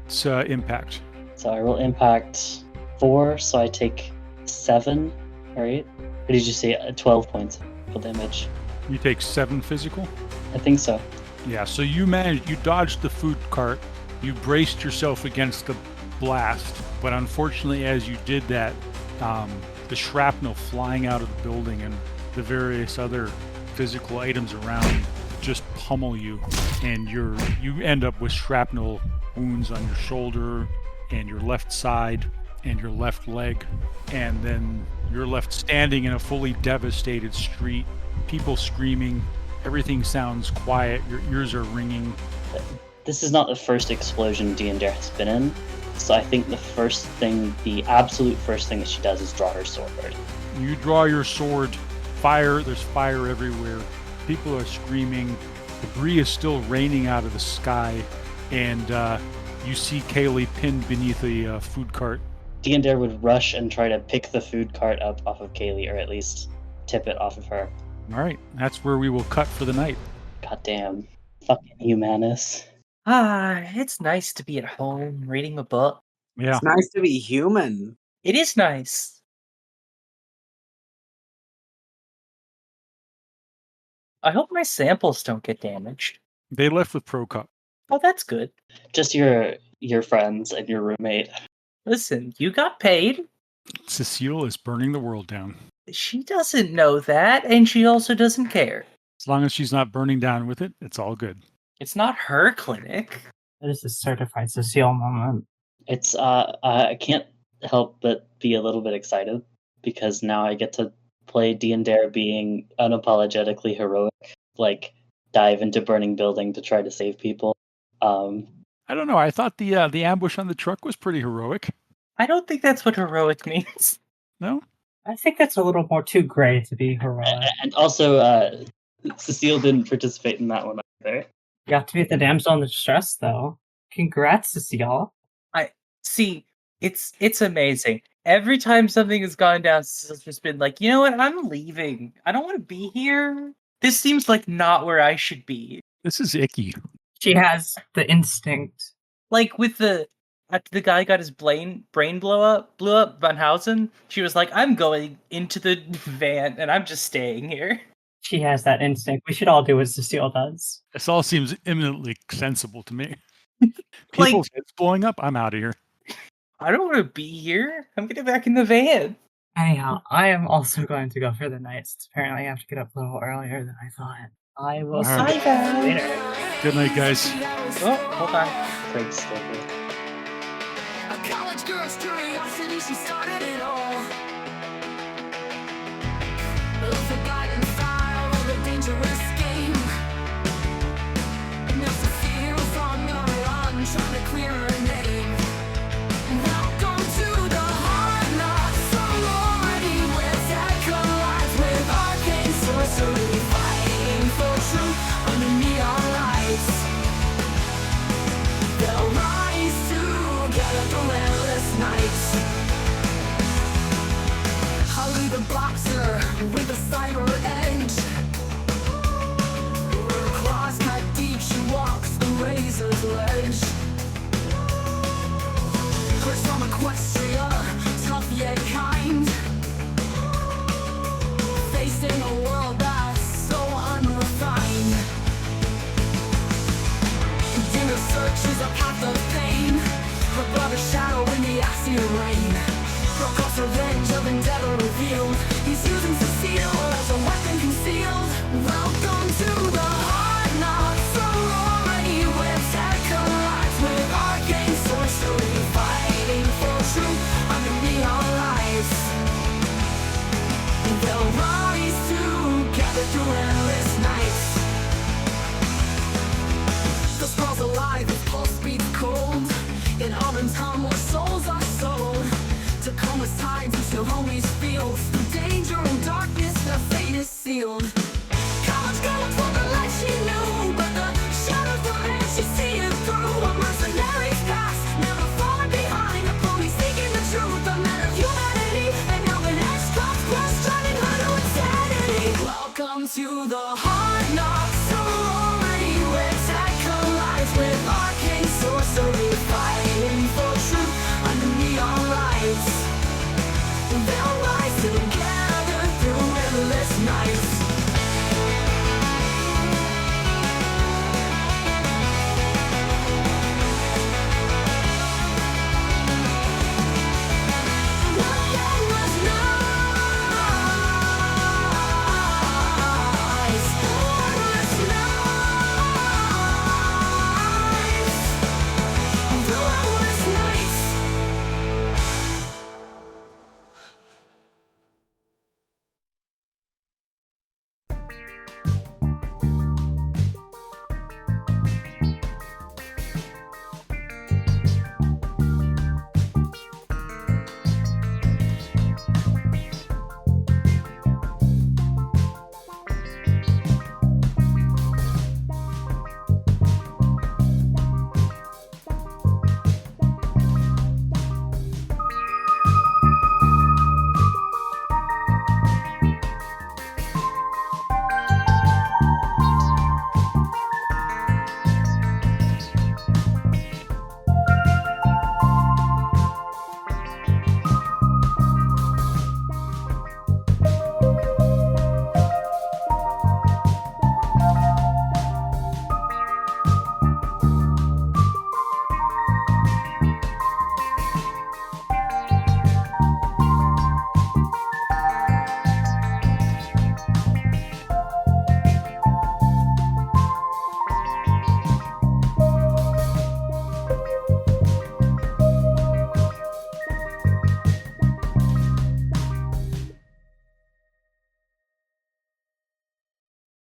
It's impact. So I roll impact 4, so I take 7 or 8. Or did you say 12 points of physical damage? You take 7 physical? I think so. Yeah, so you dodged the food cart, you braced yourself against the blast, but unfortunately as you did that, the shrapnel flying out of the building and the various other physical items around just pummel you, and you end up with shrapnel wounds on your shoulder and your left side and your left leg, and then you're left standing in a fully devastated street, people screaming. Everything sounds quiet. Your ears are ringing. This is not the first explosion Diendre has been in, so I think the absolute first thing that she does is draw her sword. You draw your sword. Fire. There's fire everywhere. People are screaming. Debris is still raining out of the sky, and you see Kaylee pinned beneath a food cart. Diendre would rush and try to pick the food cart up off of Kaylee, or at least tip it off of her. All right, that's where we will cut for the night. Goddamn. Fucking Humanus. It's nice to be at home reading a book. Yeah. It's nice to be human. It is nice. I hope my samples don't get damaged. They left with Prokop. Oh, that's good. Just your friends and your roommate. Listen, you got paid. Cecile is burning the world down. She doesn't know that, and she also doesn't care. As long as she's not burning down with it, it's all good. It's not her clinic. That is a certified Cecile moment. It's I can't help but be a little bit excited because now I get to play Diendre being unapologetically heroic, like dive into burning building to try to save people. I don't know. I thought the ambush on the truck was pretty heroic. I don't think that's what heroic means. No? I think that's a little more too gray to be heroic. And also, Cecile didn't participate in that one either. You got to be the damsel in distress, though. Congrats, Cecile. See, it's amazing. Every time something has gone down, Cecile's just been like, you know what? I'm leaving. I don't want to be here. This seems like not where I should be. This is icky. She has the instinct. Like with the guy got his brain blew up, Van Housen. She was like, I'm going into the van and I'm just staying here. She has that instinct. We should all do what Cecile does. This all seems eminently sensible to me. People's heads blowing up, I'm out of here. I don't want to be here. I'm getting back in the van. Anyhow, I am also going to go for the night. Apparently I have to get up a little earlier than I thought. I will see you guys later. Good night, guys. Oh, hold on. Craig's still here. A college girl's curiosity, she started it all. Love the guiding fire of a dangerous game. And there's a fear from your run, trying to clear her name. Welcome to the Hard Knocks Sorority, where tech collides with arcane sorcery, fighting for truth under neon lights. They'll rise together through endless nights. Holly the boxer with a cyber edge. Her claws cut deep, she walks the razor's ledge. Chris from Equestria, tough yet kind. Facing a world that's so unrefined. Dinner searches a path of pain. Her brother's shadow in the acid rain. Prokop's revenge of endeavor revealed. He's using Cecile as a weapon concealed. Welcome to the Hard Knocks Sorority, where tech collides with arcane sorcery, fighting for truth under neon lights. They'll rise together through endless nights. The sprawl's alive, its pulse beats cold. In autumn's hum where souls are sold. Tacoma's tides until homies feel. Through danger and darkness, their fate is sealed. College girl looks for the light she knew, but the shadows don't end, she see it through. A mercenary's past, never falling behind. A pony seeking the truth, a man of humanity. And now an ex-cop's quest, driving her to insanity. Welcome to the Hard Knocks Sorority.